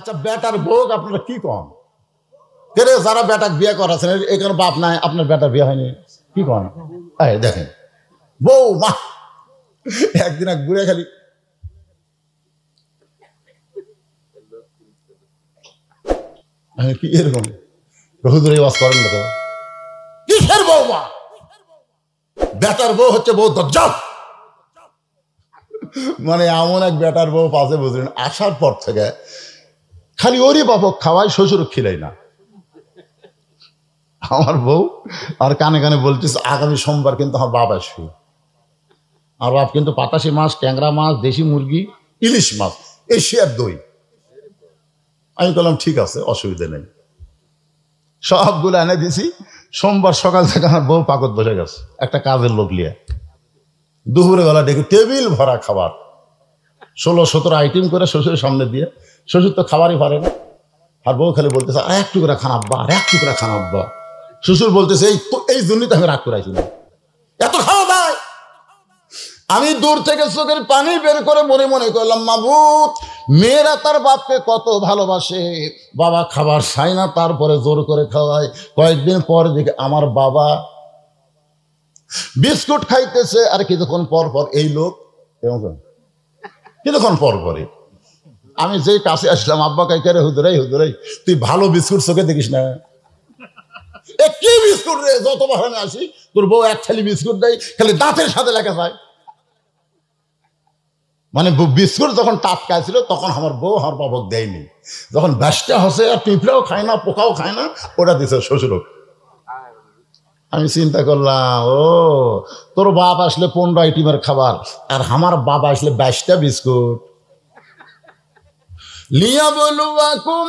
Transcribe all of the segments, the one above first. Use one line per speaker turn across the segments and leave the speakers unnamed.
আচ্ছা বেটার বউ আপনারা কি কন রে? যারা বেটাক বিয়ে করাছেন এখানে বাপ নাই, আপনার বেটার বিয়ে হয়নি কি কন? দেখেন বউ মা একদিন এক বুড়ে খালি কি এরকম হুজুর এই ওয়াজ করেন না তো? কিসের বউ মা? বেটার বউ হচ্ছে বউ দজ্জাল। মানে এমন এক বেটার বউ পাশে বুঝলেন, আসার পর থেকে খালি ওরই বাপক খাওয়াই, শ্বশুর খিলাই না। আমার বউ আর কানে কানে বলতেছে আগামী সোমবার কিন্তু আমার বাপ আসবে। আর বাপ কিন্তু পাতাশি মাছ, ট্যাংরা মাছ, দেশি মুরগি, ইলিশ মাছ, এশিয়ার দই। আমি বললাম ঠিক আছে, অসুবিধা নেই। সবগুলো এনে দিছি। সোমবার সকাল থেকে আমার বউ পাকত বসে গেছে একটা কাজের লোক নিয়ে। দুপুরে বেলা ডেকে টেবিল ভরা খাবার, 16-17 আইটেম করে শ্বশুরের সামনে দিয়ে। শ্বশুর তো খাবারই পারে না, আর বউ খালি বলতেছে আর এক টুকরা খান আব্বা, আর এক টুকরা খান আব্বা। শ্বশুর বলতেছে এই জন্যই তো আমি রাগ করাইছি না, এত খাওয়া দায়। আমি দূর থেকে চোখের পানি বের করে মনে মনে করলাম মাবুদ, মেয়েরা তার বাপকে কত ভালোবাসে, বাবা খাবার চায় না তারপরে জোর করে খাওয়ায়। কয়েকদিন পর দেখে আমার বাবা বিস্কুট খাইতেছে, আর কিছুক্ষণ পর পর এই লোক কিছুক্ষণ পর পরে আমি যেই কাছে আসলাম, আব্বা কাইকারে হুজুরাই তুই ভালো বিস্কুট চোখে দেখিস না? কি বিস্কুট রে, যতবার আমি আসি তোর বউ এক থালি বিস্কুট দেয়, খালি দাঁতের সাথে লেখা যায়। মানে বিস্কুট যখন টাটকা ছিল তখন আমার বউ আমার বাবক দেয়নি, যখন ব্যস্ত হসে আর পিঁপড়াও খায় না, পোকাও খায় না, ওটা দিছে শ্বশুর। আমি চিন্তা করলাম ও তোর বাপ আসলে 15 আইটেমের খাবার, আর আমার বাবা আসলে 22টা বিস্কুট। লিয়াবলুয়াকুম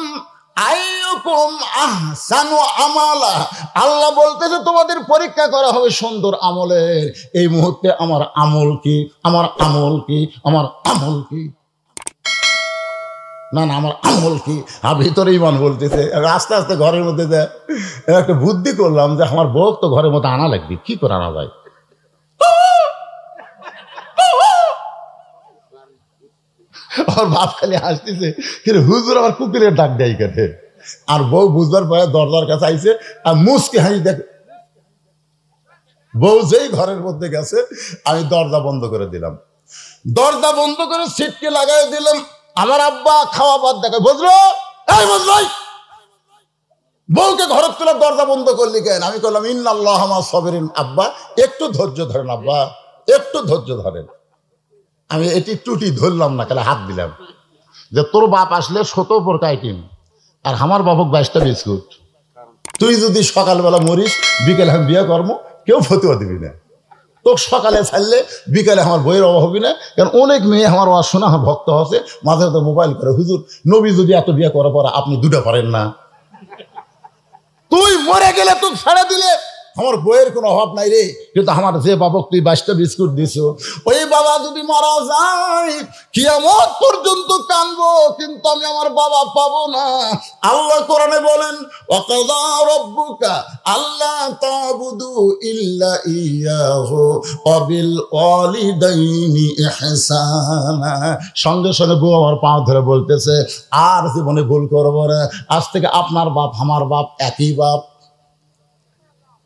আইয়ুকুম আহসানু আমালা, আল্লাহ বলতেছে তোমাদের পরীক্ষা করা হবে সুন্দর আমলের। এই মুহূর্তে আমার আমল কি, আমার আমল কি, আমার আমল কি? না না আমার আমল কি? আর ভিতরে ইমান বলতেছে। আস্তে আস্তে ঘরের মধ্যে একটা বুদ্ধি করলাম যে আমার বউ তো ঘরের মধ্যে আনা লাগবে, কি করে আনা যায়? আর বাপ খালি আসতেছে, কিন্তু হুজুর আমার কুকুরের ডাক দেয় কেটে। আর বউ বুঝবার পরে দরজার কাছে আইছে আর মুসকে হাসি দেখ। বউ যেই ঘরের মধ্যে গেছে আমি দরজা বন্ধ করে দিলাম, দরজা বন্ধ করে সিটকে লাগাই দিলাম। আমার আব্বা খাওয়া বাদ দেখে বুঝলো, এই বুঝলাই বউকে ঘরের তোলা দরজা বন্ধ করলি কেন? আমি করলাম ইন্নাল্লাহ মা সাবিরিন, আব্বা একটু ধৈর্য ধরেন, আব্বা একটু ধৈর্য ধরেন। আমি এটি টুটি ধরলাম না, খালি হাত দিলাম যে তোর বাপ আসলে 17 আইটেম আর আমার বাপক 22টা বিস্কুট। তুই যদি সকালবেলা মরিস, বিকেলে আমি বিয়ে করবো, কেউ ফতুয়া দিবি না। তো সকালে ছাড়লে বিকালে আমার বইয়ের অভাব হবে না, কারণ অনেক মেয়ে আমার ওয়াজ শোনা আমার ভক্ত আছে, মাঝে মাঝে মোবাইল করে হুজুর নবী যদি এত বিয়ে করার পর আপনি 2টা পারেন না, তুই মরে গেলে তুই ছেড়ে দিলে আমার বইয়ের কোনো অভাব নাই রে। কিন্তু আমার যে বাবক তুই 22টা বিস্কুট দিছ, ওই বাবা যদি মারা যায় কিয়ামত পর্যন্ত কানবো, কিন্তু আমি আমার বাবা পাবো না। আল্লাহ কোরআনে বলেন ওয়াকাযা রাব্বুকা আল্লা তা'বুদু ইল্লা ইয়াহু ওয়া বিল ওয়ালিদাইনি ইহসানা। সঙ্গে সঙ্গে বউ আমার পা ধরে বলতেছে আর জীবনে ভুল করবো না, আজ থেকে আপনার বাপ আমার বাপ একই বাপ।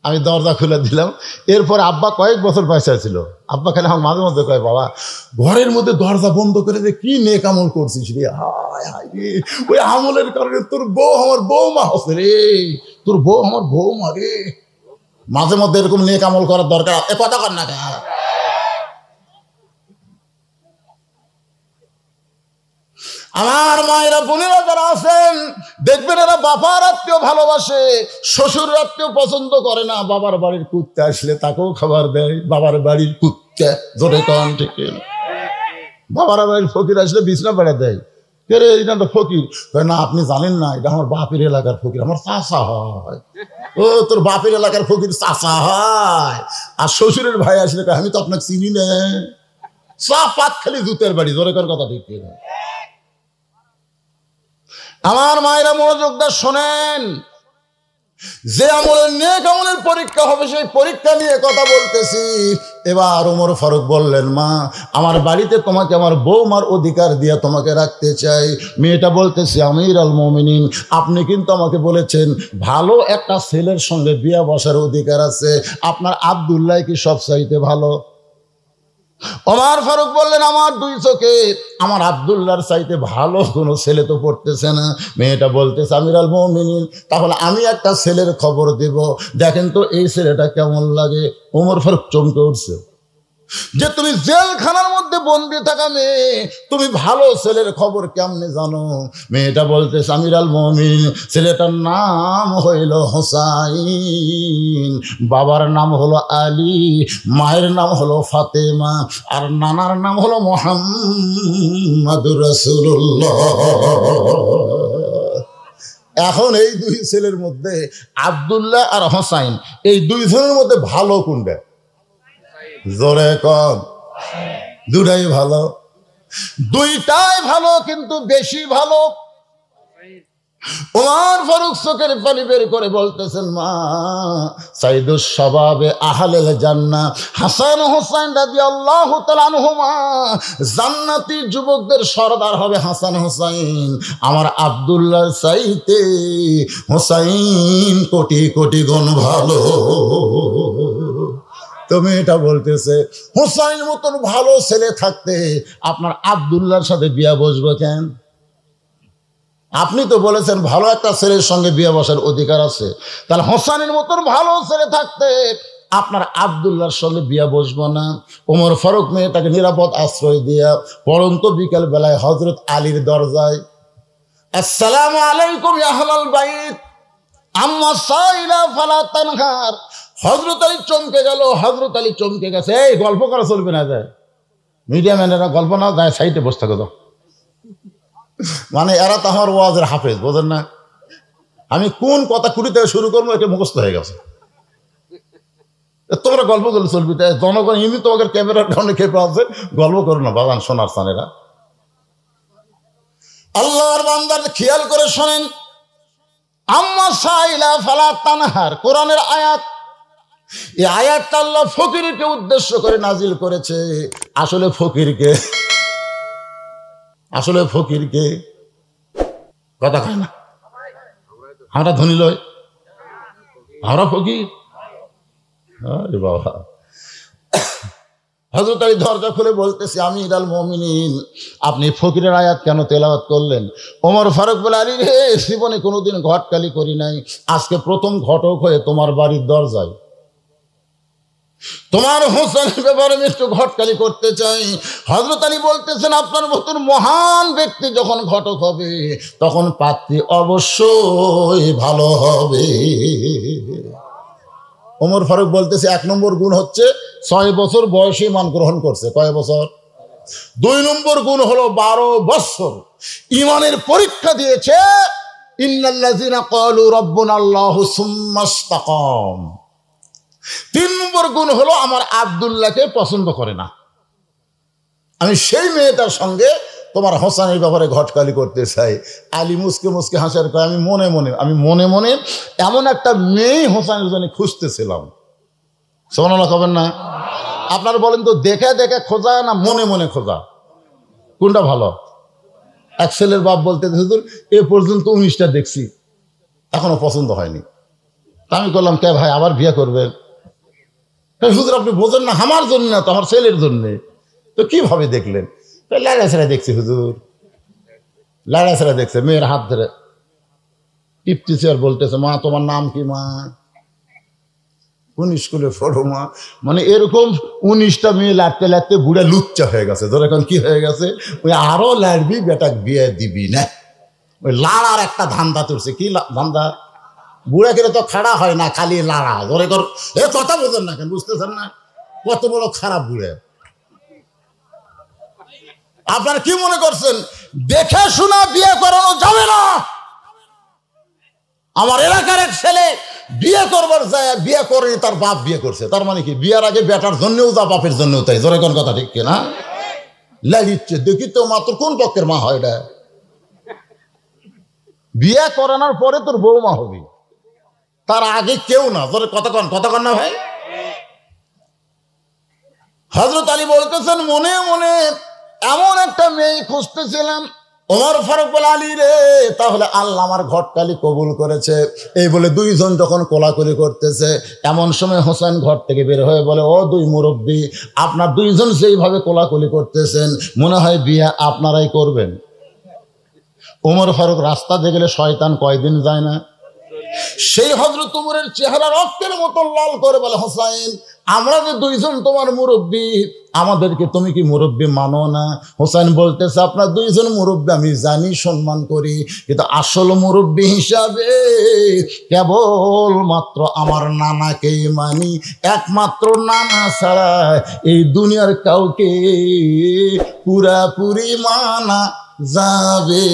আমি দরজা খুলে দিলাম। এরপর আব্বা কয়েক বছর পয়সা ছিল, আব্বা খালি আমার মাঝে মধ্যে কয় বাবা ঘরের মধ্যে দরজা বন্ধ করে যে কি নেক আমল করছিস রে, হায় হায় রে, ওই আমলের কারণে তোর বউ আমার বৌমা হচ্ছে রে, তোর বউ আমার বৌমা রে। মাঝে মধ্যে এরকম নেক আমল করার দরকার, এ কথা কর না। আমার মায়েরা বোনেরা যারা আছেন দেখবেন এরা বাবার আত্মীয় ভালোবাসে, শ্বশুর আত্মীয় পছন্দ করে না। বাবার বাড়ির কুত্তে আসলে তাকেও খাবার দেয়, বাবার বাড়ির কুত্তে জোরে কন ঠিক। বাবার বাড়ির ফকির আসলে বিছনা বেড়ে দেয়, কে রে এটা তো ফকির? না আপনি জানেন না, এটা আমার বাপের এলাকার ফকির, আমার চাচা হয়। ও তোর বাপের এলাকার ফকির চাচা হয়। আর শ্বশুরের ভাই আসলে আমি তো আপনাকে চিনি না, চা পাত খালি জুতের বাড়ি, জোরে কর কথা ঠিক। আমার মায়েরা মনোযোগ দিয়ে শোনেন, যে আমলের নেক আমলের পরীক্ষা হবে সেই পরীক্ষা নিয়ে কথা বলতেছি। এবার ওমর ফারুক বললেন, মা আমার বাড়িতে তোমাকে আমার বৌমার অধিকার দিয়ে তোমাকে রাখতে চাই। মেয়েটা বলতেছে, আমির আল মুমিনিন, আপনি কিন্তু আমাকে বলেছেন ভালো একটা ছেলের সঙ্গে বিয়ে বসার অধিকার আছে, আপনার আব্দুল্লাহ কি সব চাইতে ভালো? ওমর ফারুক বললেন, আমার দুই চোখে আমার আব্দুল্লাহর চাইতে ভালো কোনো ছেলে তো পড়তেছে না। মেয়েটা বলতেছে, আমির আল মুমিনিন, তাহলে আমি একটা ছেলের খবর দেব, দেখেন তো এই ছেলেটা কেমন লাগে। ওমর ফারুক চমকে উঠছে যে তুমি জেলখানার মধ্যে বন্দি থাকা মেয়ে, তুমি ভালো ছেলের খবর কেমনে জানো? মেয়েটা বলতেছে, আমির আল মুমিনিন, ছেলেটার নাম হইল হোসাইন, বাবার নাম হলো আলী, মায়ের নাম হলো ফাতেমা, আর নানার নাম হলো মুহাম্মাদুর রাসূলুল্লাহ। এখন এই দুই ছেলের মধ্যে আব্দুল্লাহ আর হোসাইন, এই দুইজনের মধ্যে ভালো কোনটা? জোরে কম। দুটাই ভালো, দুইটাই ভালো, কিন্তু বেশি ভালো। ওমর ফারুক চোখের পানি বের করে বলতেছেন, মা সাইদুস শাবাবে আহলেল জান্নাহ হাসান হোসেন রাদিয়াল্লাহু তাআলা আনহুমা, জান্নাতি যুবকদের সরদার হবে হাসান হোসেন। আমার আব্দুল্লাহ চাইতে হোসেন কোটি কোটি গুণ ভালো। তুমি এটা বলতেছে, হোসাইন মতন ভালো ছেলে থাকতে আপনার আব্দুল্লাহর সাথে বিয়ে বসবো কেন? আপনি তো বলেছেন ভালো একটা ছেলের সঙ্গে বিয়ে বসার অধিকার আছে, তাহলে হোসাইনের মতন ভালো ছেলে থাকতে আপনার আব্দুল্লাহর সঙ্গে বিয়ে বসবো না। ওমর ফারুক মেয়েটাকে নিরাপদ আশ্রয় দিয়া পরন্ত বিকেল বেলায় হযরত আলীর দরজায়, আসসালামু আলাইকুম ইয়া আহলাল বাইত আম্মা সাইলা ফালা তানহার। হযরত আলী চমকে গেল, হযরত আলী চমকে গেছে, এই গল্প করা চলবে না, যায় মিডিয়া ম্যানেরা গল্প না, যায় সাইডে বসে থাকো তো। মানে এরা তো আমার ওয়াজের হাফেজ, বোঝেন না? আমি কোন কথা কুড়ি থেকে শুরু করবো এটা মুখস্থ হয়ে গেছে। তোমরা গল্প করলে চলবি, তাই জনগণ এমনি তোমাদের ক্যামেরার কারণে খেপে আছে, গল্প করো না বাগান সোনার সানেরা। আল্লাহর বান্দার খেয়াল করে শোনেন, আম্মা সাইলা ফালা তানহার কোরআনের আয়াত। এই আয়াতটা আল্লাহ ফকিরকে উদ্দেশ্য করে নাজিল করেছে। আসলে ফকিরকে, আসলে ফকিরকে কথা কয় না, আমরা ধনী লয়, আমরা ফকির। আরে বাবা, হযরত আলী দরজা খুলে বলতেছে, আমির আল মুমিনিন, আপনি ফকিরের আয়াত কেন তেলাওয়াত করলেন? ওমর ফারুক বলে, আলী রে, জীবনে কোনোদিন ঘটকালি করি নাই, আজকে প্রথম ঘটক হয়ে তোমার বাড়ির দরজায় তোমার হোসেনের ব্যাপারে একটু ঘটকালি করতে চাই। হযরত আলী বলতেছেন, আপনার মতন মহান ব্যক্তি যখন ঘটক হবে তখন পাত্রী অবশ্যই ভালো হবে। ওমর ফারুক বলতেছে, ১ নম্বর গুণ হচ্ছে ৬ বছর বয়সে ঈমান গ্রহণ করছে। কয় বছর? ২ নম্বর গুণ হলো ১২ বছর ঈমানের পরীক্ষা দিয়েছে। ইন্নাল্লাযীনা ক্বালু রাব্বুনাল্লাহু সুম্মা ইসতাকাম। ৩ নম্বর গুণ হলো আমার আব্দুল্লাহকে পছন্দ করে না, আমি সেই মেয়েটার সঙ্গে তোমার হোসেনের ব্যাপারে ঘটকালি করতে চাই। আলী মুসকে মুসকে হাসার কয়, আমি মনে মনে এমন একটা মেয়ে হোসেনের জন্য খুঁজতেছিলাম। সুবহানাল্লাহ কবেন না? আপনারা বলেন তো, দেখে দেখে খোঁজা না মনে মনে খোঁজা, কোনটা ভালো? এক ছেলের বাপ বলতে, হুজুর এ পর্যন্ত 19টা দেখছি, এখনো পছন্দ হয়নি। তা আমি বললাম, কে ভাই আবার বিয়ে করবেন? হুজুর আপনি বোঝেন না, আমার জন্য না তো, আমার ছেলের জন্যে। তো কিভাবে দেখলেন? লাড়াছাড়া দেখছি হুজুর, লাড়াছাড়া দেখছে, মেয়ের হাত ধরে টিপতেছে আর বলতেছে, মা তোমার নাম কি মা? কোন স্কুলে পড়ো মা? মানে এরকম 19টা মেয়ে লাড়তে লাড়তে বুড়া লুচ্চা হয়ে গেছে। ধর এখন কি হয়ে গেছে, ওই আরো লাড়বি বেটা বিয়ে দিবি না, ওই লাড়ার একটা ধান্দা তুলছে। কি ধান্দা? বুড়া গেলে তো খাড়া হয় না, খালি লাড়া। ধরে কর, এ কথা বোঝেন না কেন? বুঝতেছেন না কত বড় খারাপ বুড়ে? আপনারা কি মনে করছেন দেখে শোনা বিয়ে করানো যাবে না? আমার এলাকার এক ছেলে বিয়ে করবার যায়, বিয়ে করেনি, তার বাপ বিয়ে করছে। তার মানে কি, বিয়ের আগে বেটার জন্যও যা, বাপের জন্যও তাই। জোরে কোন কথা ঠিক কিনা? লাগিচ্ছে দেখি তো মাত্র কোন পক্ষের মা হয় এটা? বিয়ে করানোর পরে তোর বৌমা হবি, তার আগে কেউ না। জোরে কথা কন না ভাই? হযরত আলী বলতেছেন মনে মনে এমন একটা মেয়ে খুঁজতেছিলাম। ওমর ফারুক বলে, আলী রে, তাহলে আল্লাহ আমার ঘটকালি কবুল করেছে। এই বলে দুইজন যখন কোলাকুলি করতেছে, এমন সময় হোসেন ঘর থেকে বের হয়ে বলে, ও দুই মুরব্বী, আপনার দুইজন যেইভাবে কোলাকুলি করতেছেন মনে হয় বিয়ে আপনারাই করবেন। ওমর ফারুক রাস্তা দিয়ে গেলে শয়তান কয়দিন যায় না? সেই হযরত ওমরের চেহারা রক্তের মতো লাল করে বলে, হোসেন, আমরা যে দুইজন তোমার মুরব্বী, আমাদেরকে তুমি কি মুরব্বী মানো না? হোসেন বলতেছে, আপনার দুইজন মুরব্বী আমি জানি, সম্মান করি, কিন্তু আসল মুরব্বী হিসাবে কেবল মাত্র আমার নানাকেই মানি। একমাত্র নানা ছাড়া এই দুনিয়ার কাউকে পুরাপুরি মানা যাবে।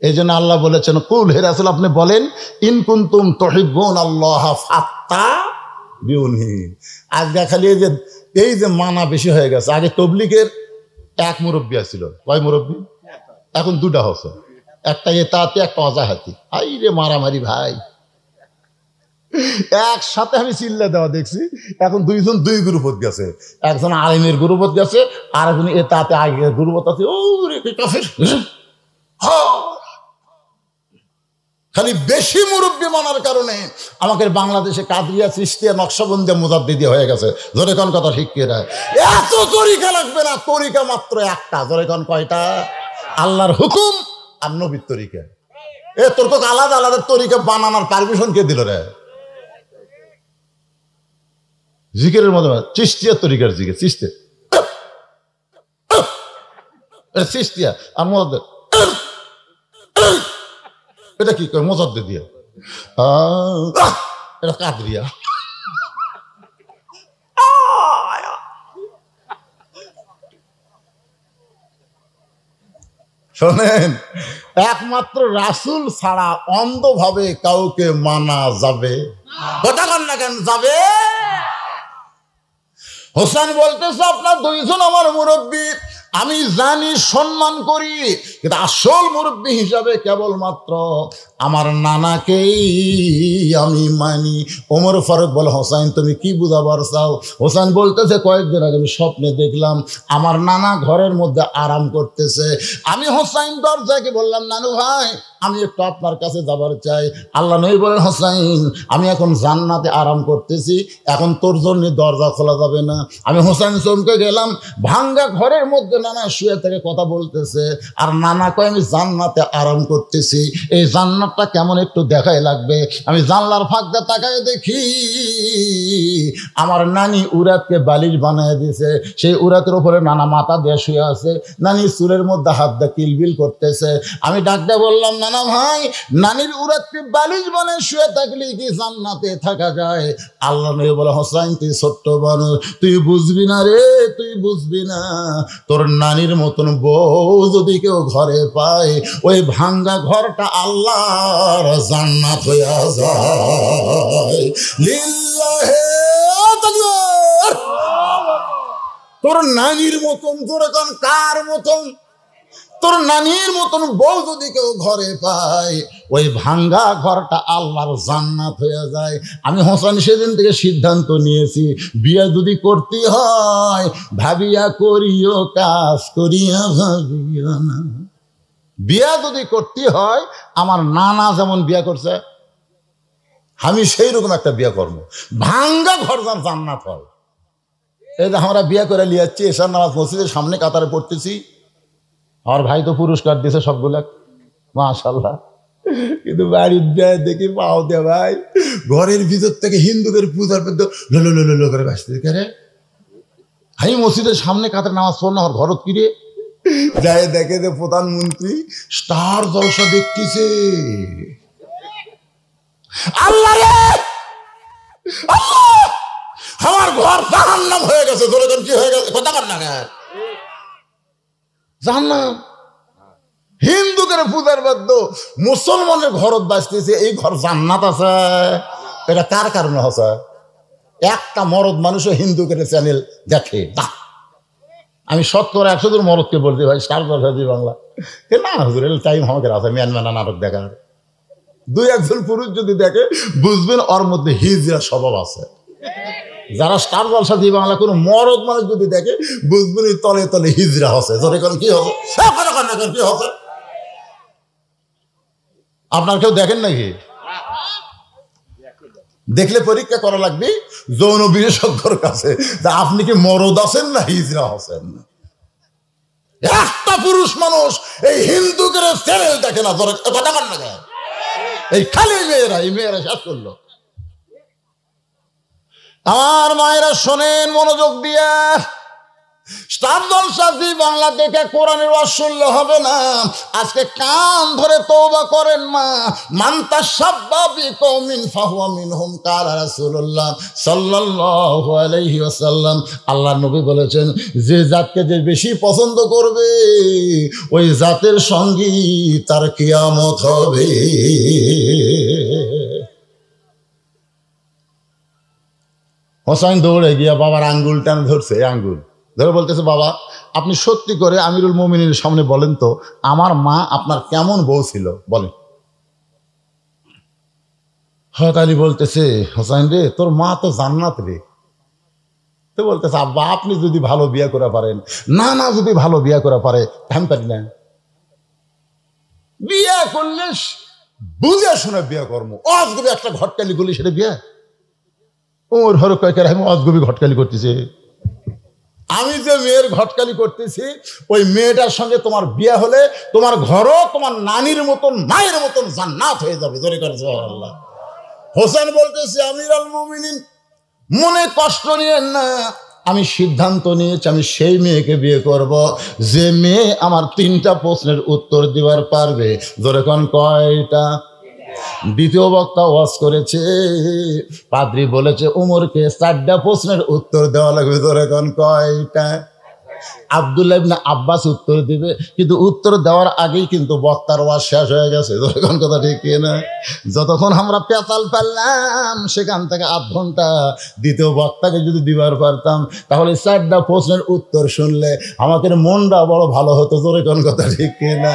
এই জন্য আল্লাহ বলেছেন, কুল হে রাসূল, আপনি বলেন, ইন কুনতুম তুহিব্বুন আল্লাহ ফাত্তাবিউনি। আজকে খালি এই যে মানা বেশি হয়ে গেছে। আগে তবলিগের এক মুরব্বী ছিল, কয় মুরব্বী? এখন দুটা হচ্ছে, একটা এতাহাতি, একটা অজাহাতি। আই রে মারামারি ভাই, একসাথে আমি চিল্লা দেওয়া দেখছি। এখন দুইজন দুই গ্রুপত গেছে, একজন আলিমের গ্রুপত গেছে, আর একজন এতাহাতে আগের গ্রুপত আছে। ও রে কাফের, খালি বেশি মুরব্বী মানার কারণে আমাদের বাংলাদেশে কাদরিয়া, চিশতিয়া, নকশবন্দিয়া, মুজাদ্দিদি হয়ে গেছে। জোরে কোন কথা ঠিক কি না? এত তরিকা লাগবে না, তরিকা মাত্র একটা। জোরে কোন কয়টা? আল্লাহর হুকুম আর নবীর তরিকা। তোর তো আলাদা আলাদা তরিকা বানানোর পারমিশন কে দিল রে? জিকিরের মধ্যে চিশতিয়া তরিকার জিকির, চিশতিয়া চিশতিয়া আর মুজাদ্দিদ, এটা কি কয়? মুজাদ্দিদিয়া, এটা কাদরিয়া। শোনেন, একমাত্র রাসূল ছাড়া অন্ধভাবে কাউকে মানা যাবে? কথা বল না কেন যাবে? হোসেন বলতেছে, আপনার দুইজন আমার মুরব্বী, আমি জানি, সম্মান করি, কিন্তু আসল মুরব্বী হিসাবে কেবলমাত্র আমার নানাকেই আমি মানি। ওমর ফারুক বলে, হোসেন তুমি কি বুঝাবার চাও? হোসেন বলতেছে, কয়েকদিন আগে আমি স্বপ্নে দেখলাম আমার নানা ঘরের মধ্যে আরাম করতেছে। আমি হোসেন দরজাকে বললাম, নানু ভাই, আমি একটু আপনার কাছে যাবার চাই। আল্লাহ নবী বলেন, হোসেন, আমি এখন জান্নাতে আরাম করতেছি, এখন তোর জন্য দরজা খোলা যাবে না। আমি হোসেন চমকে গেলাম। ভাঙ্গা ঘরের মধ্যে নানা শুয়ে থেকে কথা বলতেছে, আর নানা কয় আমি জান্নাতে আরাম করতেছি, এই জান্নাতটা কেমন একটু দেখাই লাগবে। আমি জানলার ফাঁক দিয়ে তাকায় দেখি আমার নানি উরাতকে বালিশ বানিয়ে দিয়েছে, সেই উরাতের উপরে নানা মাথা দিয়ে শুয়ে আছে, নানি চুলের মধ্যে হাত দিয়ে কিলবিল করতেছে। আমি ডাকতে বললাম, নানা ভাই, নানির উরাতকে বালিশ বানিয়ে শুয়ে থাকলে কি জান্নাতে থাকা যায়? আল্লাহ নবী বলে, হোসেন তুই ছোট্ট মানুষ, তুই বুঝবি না রে, তুই বুঝবি না। তোর নানির মতন বউ যদি কেউ ঘরে পায়, ওই ভাঙ্গা ঘরটা আল্লাহর জান্নাত হইয়া যায়। লিল্লাহে তাকবীর। তোর নানির মতন, তোর এখন কার মতন? তোর নানির মতন বউ যদি কেউ ঘরে পায়, ওই ভাঙ্গা ঘরটা আল্লাহর জান্নাত হয়ে যায়। আমি হোসেন সেদিন থেকে সিদ্ধান্ত নিয়েছি, বিয়ে যদি করতে হয় ভাবিয়া করিও কাজ, করিয়া ভাবিয়া না। বিয়া যদি করতে হয় আমার নানা যেমন বিয়া করছে, আমি সেই রকম একটা বিয়া করবো, ভাঙ্গা ঘর যার জান্নাত হয়। এই যে আমরা বিয়া করে নিয়ে যাচ্ছি, এসার নামাজ মসজিদের সামনে কাতারে পড়তেছি, আমার ভাই তো পুরস্কার দিয়েছে সবগুলা, মাশাআল্লাহ। কিন্তু বাড়ির দেয় দেখি পাও দে ভাই, ঘরের ভিতর থেকে হিন্দুদের পূজার লো করে বাঁচতে করে। আমি মসজিদের সামনে কাতারে নামাজ পড়লাম, আমার ঘরত কিরে যায় দেখে যে প্রধানমন্ত্রী স্টার জলসা দেখতেছে। আল্লাহ রে, আল্লাহ, আমার ঘর জাহান্নাম হয়ে গেছে। ধরে কি হয়ে গেছে? কথা কর না কেন? জাহান্নাম। হিন্দুদের পূজার বাদ্য মুসলমানের ঘরত বাঁচতেছে, এই ঘর জান্নাত আছে। এটা কার কারণে হচ্ছে? একটা মরদ মানুষও হিন্দুদের চ্যানেল দেখে না। আমি শতকরা 100 জন মরদকে বলছি, ভাই স্টার জলসা দি বাংলা না হুজুর, টাইম আমাকে আছে মিয়ানমানা নাটক দেখার। 2-1 জন পুরুষ যদি দেখে বুঝবেন ওর মধ্যে হিজড়া স্বভাব আছে। যারা স্টার জলসা জি বাংলা কোনো মরদ মানুষ যদি দেখে বুঝবেন তলে তলে হিজরা হচ্ছে, ধরে কোন কি হবে কি হবে? আপনার কেউ দেখেন নাকি? দেখলে পরীক্ষা করা লাগবে যৌন বিশেষজ্ঞর কাছে, আপনি কি মরদ আছেন না হিজরা হচ্ছেন। একটা পুরুষ মানুষ এই হিন্দুকে চ্যানেল দেখে না, কথা কন না, এই খালি মেয়েরা শেষ করলো। আমার মায়েরা শোনেন মনোযোগ দিয়ে, স্টার জলসা জি বাংলা দেখে কোরআনের ওয়াজ শুনলে হবে না, আজকে কান ধরে তওবা করেন মা। মান তাশাব্বা বিকওমিন ফাহুয়া মিনহুম ক্বালা রাসূলুল্লাহ সাল্লাল্লাহু আলাইহি ওয়াসাল্লাম। আল্লাহর নবী বলেছেন, যে জাতকে যে বেশি পছন্দ করবে ওই জাতের সঙ্গী তার কিয়ামত হবে। হোসাইন দৌড়ে গিয়া বাবার আঙ্গুল টান ধরছে, আঙ্গুল ধরে বলতেছে, বাবা আপনি সত্যি করে আমিরুল মুমিনের সামনে বলেন তো আমার মা আপনার কেমন বউ ছিল বলেন। হযরত আলী বলতেছে, হোসাইন রে তোর মা তো জান্নাত রে। তো বলতেছে, আব্বা আপনি যদি ভালো বিয়ে করে পারেন। না যদি ভালো বিয়ে করে পারে আমি পারি না। বিয়ে করলে বুঝে শুনে বিয়ে করবো, অজগবি একটা ঘটকালি গুলি সেটা বিয়ে। ওর হর কয়েকের আমি অজগবি ঘটকালি করতেছে। আমি যে মেয়ের ঘটকালি করতেছি ওই মেয়েটার সঙ্গে তোমার বিয়ে হলে তোমার ঘরও তোমার নানির মতন মায়ের মতন জান্নাত হয়ে যাবে। জোরে করে সুবহানাল্লাহ। হোসেন বলতেছে, আমিরুল মুমিনিন মনে কষ্ট নিয়েন না, আমি সিদ্ধান্ত নিয়েছি আমি সেই মেয়েকে বিয়ে করব যে মেয়ে আমার 3টা প্রশ্নের উত্তর দিবার পারবে। জোরে কোন কয়টা? দ্বিতীয় বক্তা ওয়াজ করেছে, পাদ্রী বলেছে উমরকে 4টা প্রশ্নের উত্তর দেওয়া লাগবে। ধরে কোন কয়টা? আব্দুল্লাহ ইবনে আব্বাস উত্তর দিবে, কিন্তু উত্তর দেওয়ার আগেই কিন্তু বক্তার ওয়াজ শেষ হয়ে গেছে। যখন কথা ঠিক না, যতক্ষণ আমরা পেঁচাল পারলাম সেখান থেকে 8 ঘন্টা দ্বিতীয় বক্তাকে যদি দিবার পারতাম তাহলে 4টা প্রশ্নের উত্তর শুনলে আমাদের মনটা বড় ভালো হতো। জোরে কোন কথা ঠিক না?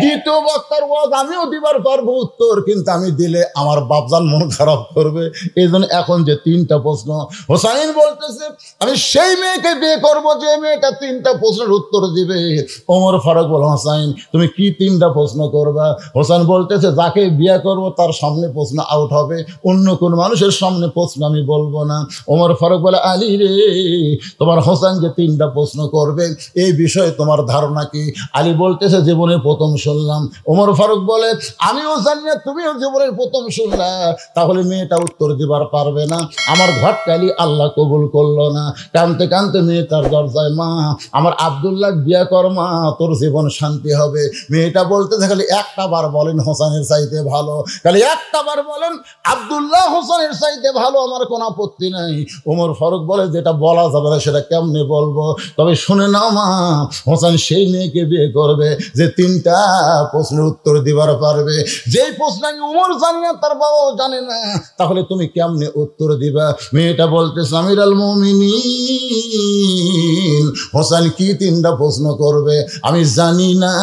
দ্বিতীয় বক্তার ওয়াজ আমিও দিবার পারবো উত্তর, কিন্তু আমি দিলে আমার বাপজান মন খারাপ করবে। এই জন্য এখন যে 3টা প্রশ্ন, হোসাইন বলতেছে আমি সেই মেয়েকে বিয়ে করবো যে মেয়েটা 3টা প্রশ্নের উত্তর দিবে। ওমর ফারুক বল, হোসাইন তুমি কি 3টা প্রশ্ন করবা? হোসেন বলতেছে যাকে বিয়ে করব তার সামনে প্রশ্ন আউট হবে, অন্য কোন মানুষের সামনে প্রশ্ন আমি বলবো না। ওমর ফারুক বলে, আলী রে তোমার হোসেন যে 3টা প্রশ্ন করবে এই বিষয়ে তোমার ধারণা কি? আলী বলতেছে জীবনে প্রথম শুনলাম। ওমর ফারুক বলে আমিও জানি না, তুমিও জীবনের প্রথম শুনলা, তাহলে মেয়েটা উত্তর দিবার পারবে না। আমার ঘটকালি আল্লাহ কবুল করলো না। কানতে কানতে মেয়ে তার দরজায়, মা আমার আব্দুল্লাহ বিয়ে কর মা, তোর জীবন শান্তি হবে। মেয়েটা বলতেছে খালি একটা বার বলেন হোসেনের চাইতে ভালো, খালি একটা বার বলেন আব্দুল্লাহ হোসেনের চাইতে ভালো, আমার কোনো আপত্তি নাই। ওমর ফারুক বলে যেটা বলা যাবে না সেটা কেমনে বলবো, তবে শুনে নাও মা, হোসেন সেই মেয়েকে বিয়ে করবে যে 3টা প্রশ্নের উত্তর দিবার পারবে। যেই প্রশ্ন আমি ওমর জানি না তার বাবাও জানে না, তাহলে তুমি কেমনে উত্তর দিবা? মেয়েটা বলতেছে আমিরুল মুমিনিন হোসেন কি 3টা প্রশ্ন করবে আমি জানি না,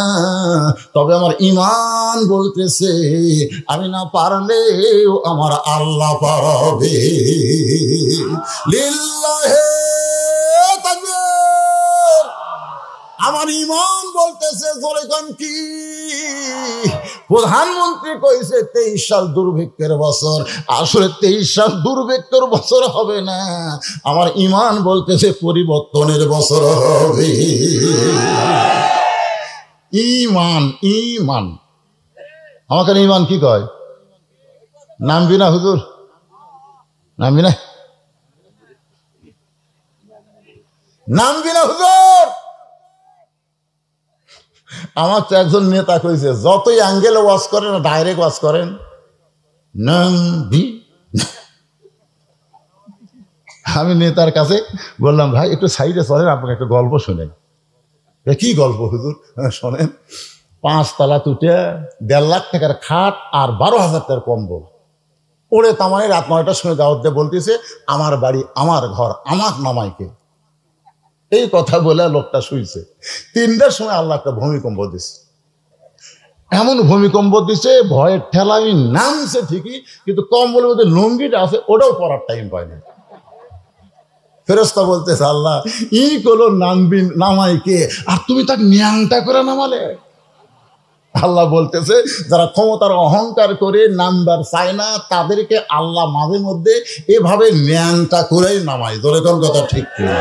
তবে আমার ঈমান বলতেছে আমি না পারলেও আমার আল্লাহ পারবে। লিল্লাহে তাকবীর। আমার ঈমান বলতেছে জোরে কোন কি? প্রধানমন্ত্রী কইছে 23 সাল দুর্ভিক্ষের বছর, আসলে 23 সাল দুর্ভিক্ষের বছর হবে না, আমার ঈমান বলতেছে পরিবর্তনের বছর হবে। ঈমান ঈমান আমাকে ঈমান কি কয়? নামবি না হুজুর? নামবি না? নামবি না হুজুর? আমার তো একজন নেতা কইছে যতই অ্যাঙ্গেলে ওয়াজ করেন ডাইরেক্ট ওয়াজ করেন নামবি। আমি নেতার কাছে বললাম ভাই একটু সাইডে চলেন, আপনাকে একটা গল্প শোনেন। কি গল্প হুজুর? শোনেন। 5 তলা তুটে 1.5 লাখ টাকার খাট আর 12,000 টাকার কম্বল ওরে তামানে রাত 9টার সময় দাওয়াত দিয়ে বলতেছে আমার বাড়ি আমার ঘর আমার নামাইকে। এই কথা বলে লোকটা শুইছে। 3টার সময় আল্লাহ একটা ভূমিকম্প দিছে, এমন ভূমিকম্প দিছে ভয়ের ঠেলা আমি নামছে ঠিকই, কিন্তু কম্বলের মধ্যে লুঙ্গিটা আছে ওটাও পরার টাইম পায় না। ফেরেশতা বলতেছে আল্লাহ ই কলো নামাই কে, আর তুমি তাকে ন্যাংটা করে নামালে। আল্লাহ বলতেছে যারা ক্ষমতার অহংকার করে নাম্বার চায় না তাদেরকে আল্লাহ মাঝে মধ্যে এভাবে ন্যাংটা করেই নামায়। জোরে কোন কথা ঠিক কিনা?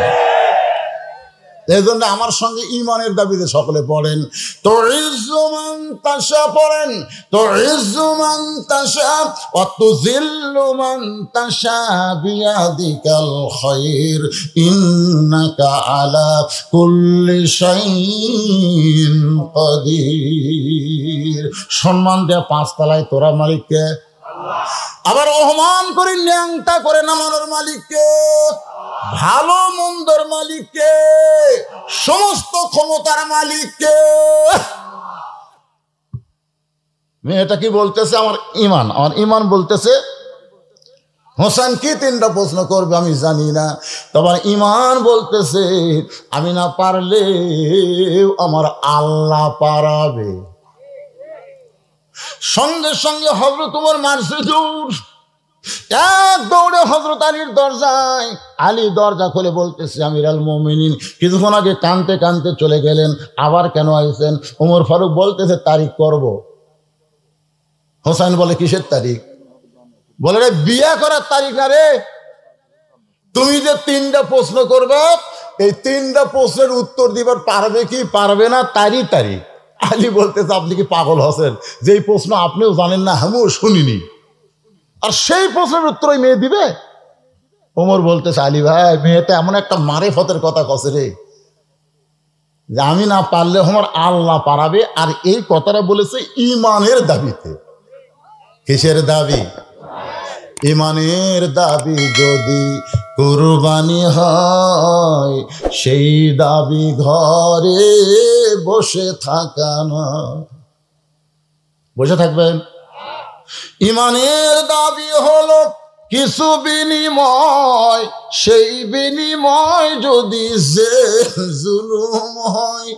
এই জন্য আমার সঙ্গে ইমানের দাবিতে সকলে পড়েন তো ইজ্জুমান তাশা, পড়েন তো ইজ্জুমান তাশা ওয়া তুযিল্লুমান তাশা বিয়াদিকাল খায়র ইন্নাকা আলা কুল্লি শাইইন কাদির। সম্মান দেয়া পাঁচতলায় তোরা মালিককে, আবার অপমান করে ন্যাংটা করে নামানোর মালিককে, ভালো মন্দর মালিককে, সমস্ত ক্ষমতার মালিককে। মেয়েটা কি বলতেছে? আমার ইমান বলতেছে হোসেন কি তিনটা প্রশ্ন করবে আমি জানি না, তোমার ইমান বলতেছে আমি না পারলে আমার আল্লাহ পারাবে। সঙ্গে সঙ্গে হযরত ওমর মারছে দৌড়, এক দৌড়ে হযরত আলীর দরজায়, আলী দরজা খুলে বলতেছে আমিরুল মুমিনিন। কিছুক্ষণ আগে কানতে কানতে চলে গেলেন, আবার কেন আইছেন? ওমর ফারুক বলতেছে তারিখ করব। হোসেন বলে কিসের তারিখ? বলে রে বিয়ে করার তারিখ না রে, তুমি যে তিনটা প্রশ্ন করবে এই তিনটা প্রশ্নের উত্তর দিবার পারবে কি পারবে না তারই তারিখ। আলী বলতেছে আপনি কি পাগল হচ্ছেন? যেই প্রশ্ন আপনিও জানেন না আমিও শুনিনি, আর সেই প্রশ্নের উত্তর ওই মেয়ে দিবে? ওমর বলতেছে আলী ভাই মেয়েটা এমন একটা মারেফতের কথা কছে রে যে আমি না পারলে আমার আল্লাহ পারাবে। আর এই কথাটা বলেছে ইমানের দাবিতে। কিসের দাবি? ইমানের দাবি যদি কুরবানি হয় সেই দাবি ঘরে বসে থাকা না। বসে থাকবেন? ইমানের দাবি হলো কিছু বিনিময়, সেই বিনিময় যদি জুলুম হয়।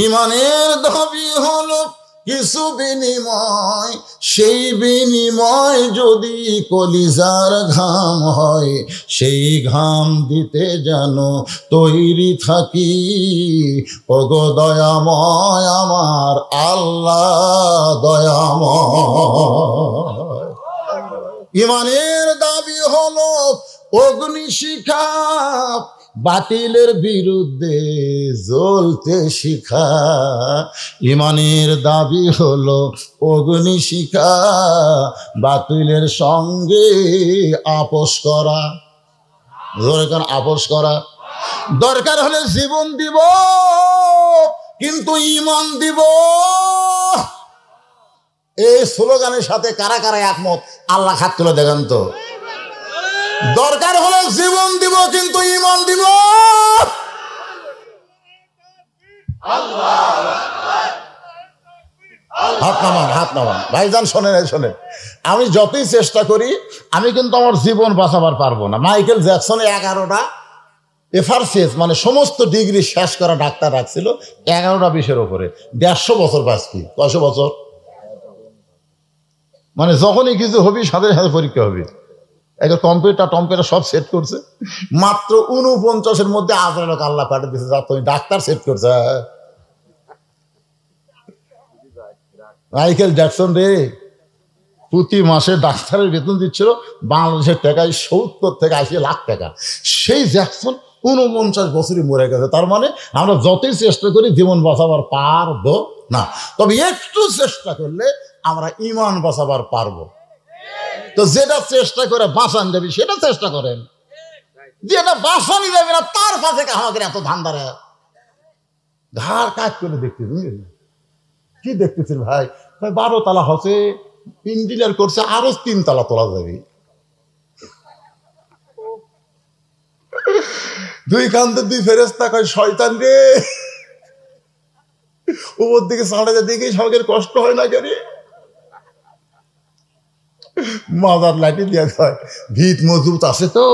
ইমানের দাবি হলো কিছু বিনিময়, সেই বিনিময় যদি কলিজার ঘাম হয়, সেই ঘাম দিতে যেন তৈরি থাকি। ওগো দয়াময় আমার আল্লাহ দয়াময়। ইমানের দাবি হলো অগ্নিশিখা, বাতিলের বিরুদ্ধে জ্বলতে শিখা। ইমানের দাবি হলো অগ্নিশিখা, বাতিলের সঙ্গে আপোষ করা। আপোষ করা দরকার হলে জীবন দিব, কিন্তু ইমান দিব। এই স্লোগানের সাথে কারা কারা একমত? আল্লাহ হাত তুলে দেখেন তো। দরকার হলে জীবন দিব, কিন্তু ইমান দিব। হাত নামান ভাইজান, শোনেন। আমি যতই চেষ্টা করি আমি কিন্তু আমার জীবন বাঁচাবার পারবো না। মাইকেল জ্যাকসনে 11টা এফআরসিএস মানে সমস্ত ডিগ্রি শেষ করা ডাক্তার রাখছিল, 11টা বিষয়ের ওপরে 150 বছর বাঁচবি। কয়শো বছর? মানে যখনই কিছু হবি সাথে সাথে পরীক্ষা হবে। একটা কম্পিউটার সব সেট করছে, মাত্র 49-এর মধ্যে আজরাইলকে আল্লাহ পাঠিয়ে দিয়েছে, যা তুমি ডাক্তার সেট করছে। মাইকেল জ্যাকসন রে প্রতি মাসে ডাক্তারের বেতন দিচ্ছিল বাংলাদেশের টাকায় 70 থেকে 80 লাখ টাকা। সেই জ্যাকসন 49 বছরই মরে গেছে। তার মানে আমরা যতই চেষ্টা করি জীবন বাঁচাবার পারবো না, তবে একটু চেষ্টা করলে আমরা ইমান বাঁচাবার পারবো। তো যেটা চেষ্টা করে বাঁচান যাবি সেটা চেষ্টা করেন, যেটা বাঁচানি যাবে না তার কাছে আমাদের এত ধান্দারে ঘাড় কাজ করে দেখতেছি। কি দেখতেছিল ভাই? 12 তলা হচ্ছে, ইঞ্জিনিয়ার করছে, আরো 3 তলা তোলা যাবে। 2 কান্তে 2 ফেরেশতা কয় শয়তান রে, উপর দিকে ছাড়া দিকে সবাইকে কষ্ট হয় না কেন? মাজার লাঠি দিয়ে কয় ভিত মজবুত আছে তো,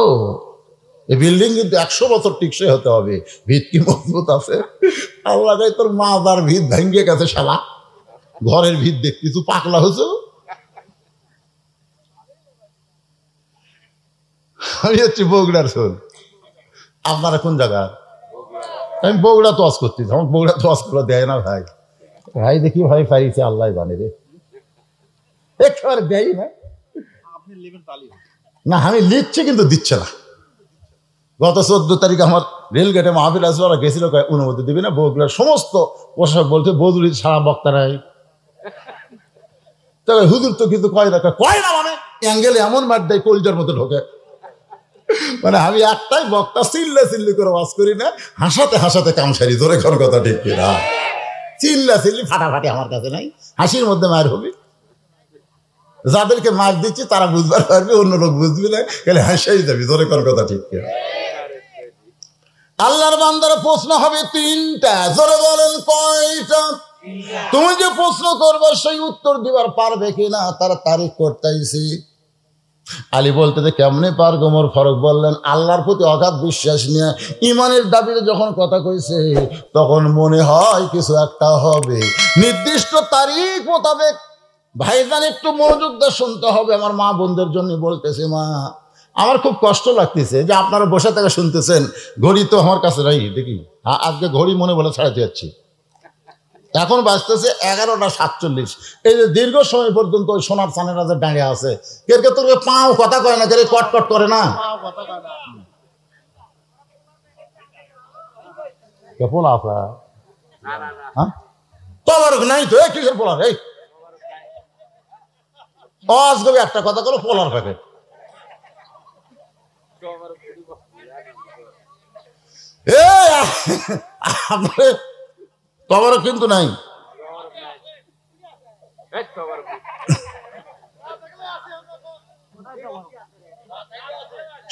এই বিল্ডিং কিন্তু 100 বছর টিকসই হতে হবে, ভিত কি মজবুত আছে? আল্লাহ কয় তোর মাজার ভিত ভেঙে গেছে শালা, ঘরের ভিত দেখতে তুই পাগলা হয়েছ। আমি হচ্ছি বগুড়ার শোন, আপনারা কোন জায়গা? আমি বগুড়া তো ওয়াজ করতেছি, আমার বগুড়া তো ওয়াজ করে দেয় না ভাই। ভাই দেখি ভাই পারিছে, আল্লাহ জানে রে, একেবারে দেয় না। না আমি লিখছি কিন্তু দিচ্ছে না। গত 14 তারিখ আমার রেলগেটে মাহফিল আসলো, ওরা গেছিল অনুমতি দিবি না, বগুড়ার সমস্ত প্রশাসক বলছে বদুরি সারা বক্তা নাই। তবে হুজুর তো কিছু কয় না মানে অ্যাঙ্গেলে এমন মার দেয় কলজার মতো ঢোকে। মানে আমি একটাই বক্তা, চিল্লি করে ওয়াজ করি না, হাসাতে কাম সারি। ধরে কোন কথা ঠিক কিনা? চিল্লি ফাটাফাটি আমার কাছে নাই, হাসির মধ্যে মার হবে। যাদেরকে মার দিচ্ছি তারা বুঝবার পারবে, অন্য লোক বুঝবি না, গেলে হাসাই যাবি। ধরে কোন কথা ঠিক কিনা? আল্লাহর বান্দার প্রশ্ন হবে 3টা। জোরে বলেন কয়টা? তুমি যে প্রশ্ন করবে সেই উত্তর দিবার পারবে কিনা তার তারিখ করতেছি। আলী বলতে যে কেমনে পারবো? ওমর ফারুক বললেন আল্লাহর প্রতি অগাধ বিশ্বাস নিয়ে ইমানের দাবিতে যখন কথা কইছে তখন মনে হয় কিছু একটা হবে। নির্দিষ্ট তারিখ মোতাবেক ভাইজান একটু মনোযোগ দিয়ে শুনতে হবে। আমার মা বোনদের জন্য বলতেছে, মা আমার খুব কষ্ট লাগতেছে যে আপনারা বসে থেকে শুনতেছেন। ঘড়ি তো আমার কাছে নাই, দেখি আজকে ঘড়ি মনে বলে ছাড়াতে যাচ্ছি। এখন বাজতেছে 11:47। এই যে দীর্ঘ সময় পর্যন্ত ওই সোনার চানেরা যে দাঁড়িয়ে আছে, কে তোর পাও কথা কয় না, কে কটকট করে না, পোলা তোমার নাই তো কিসের পোলার? এই অজগবি একটা কথা করো, পোলার প্যাকেট। তোমারও কিন্তু নাই।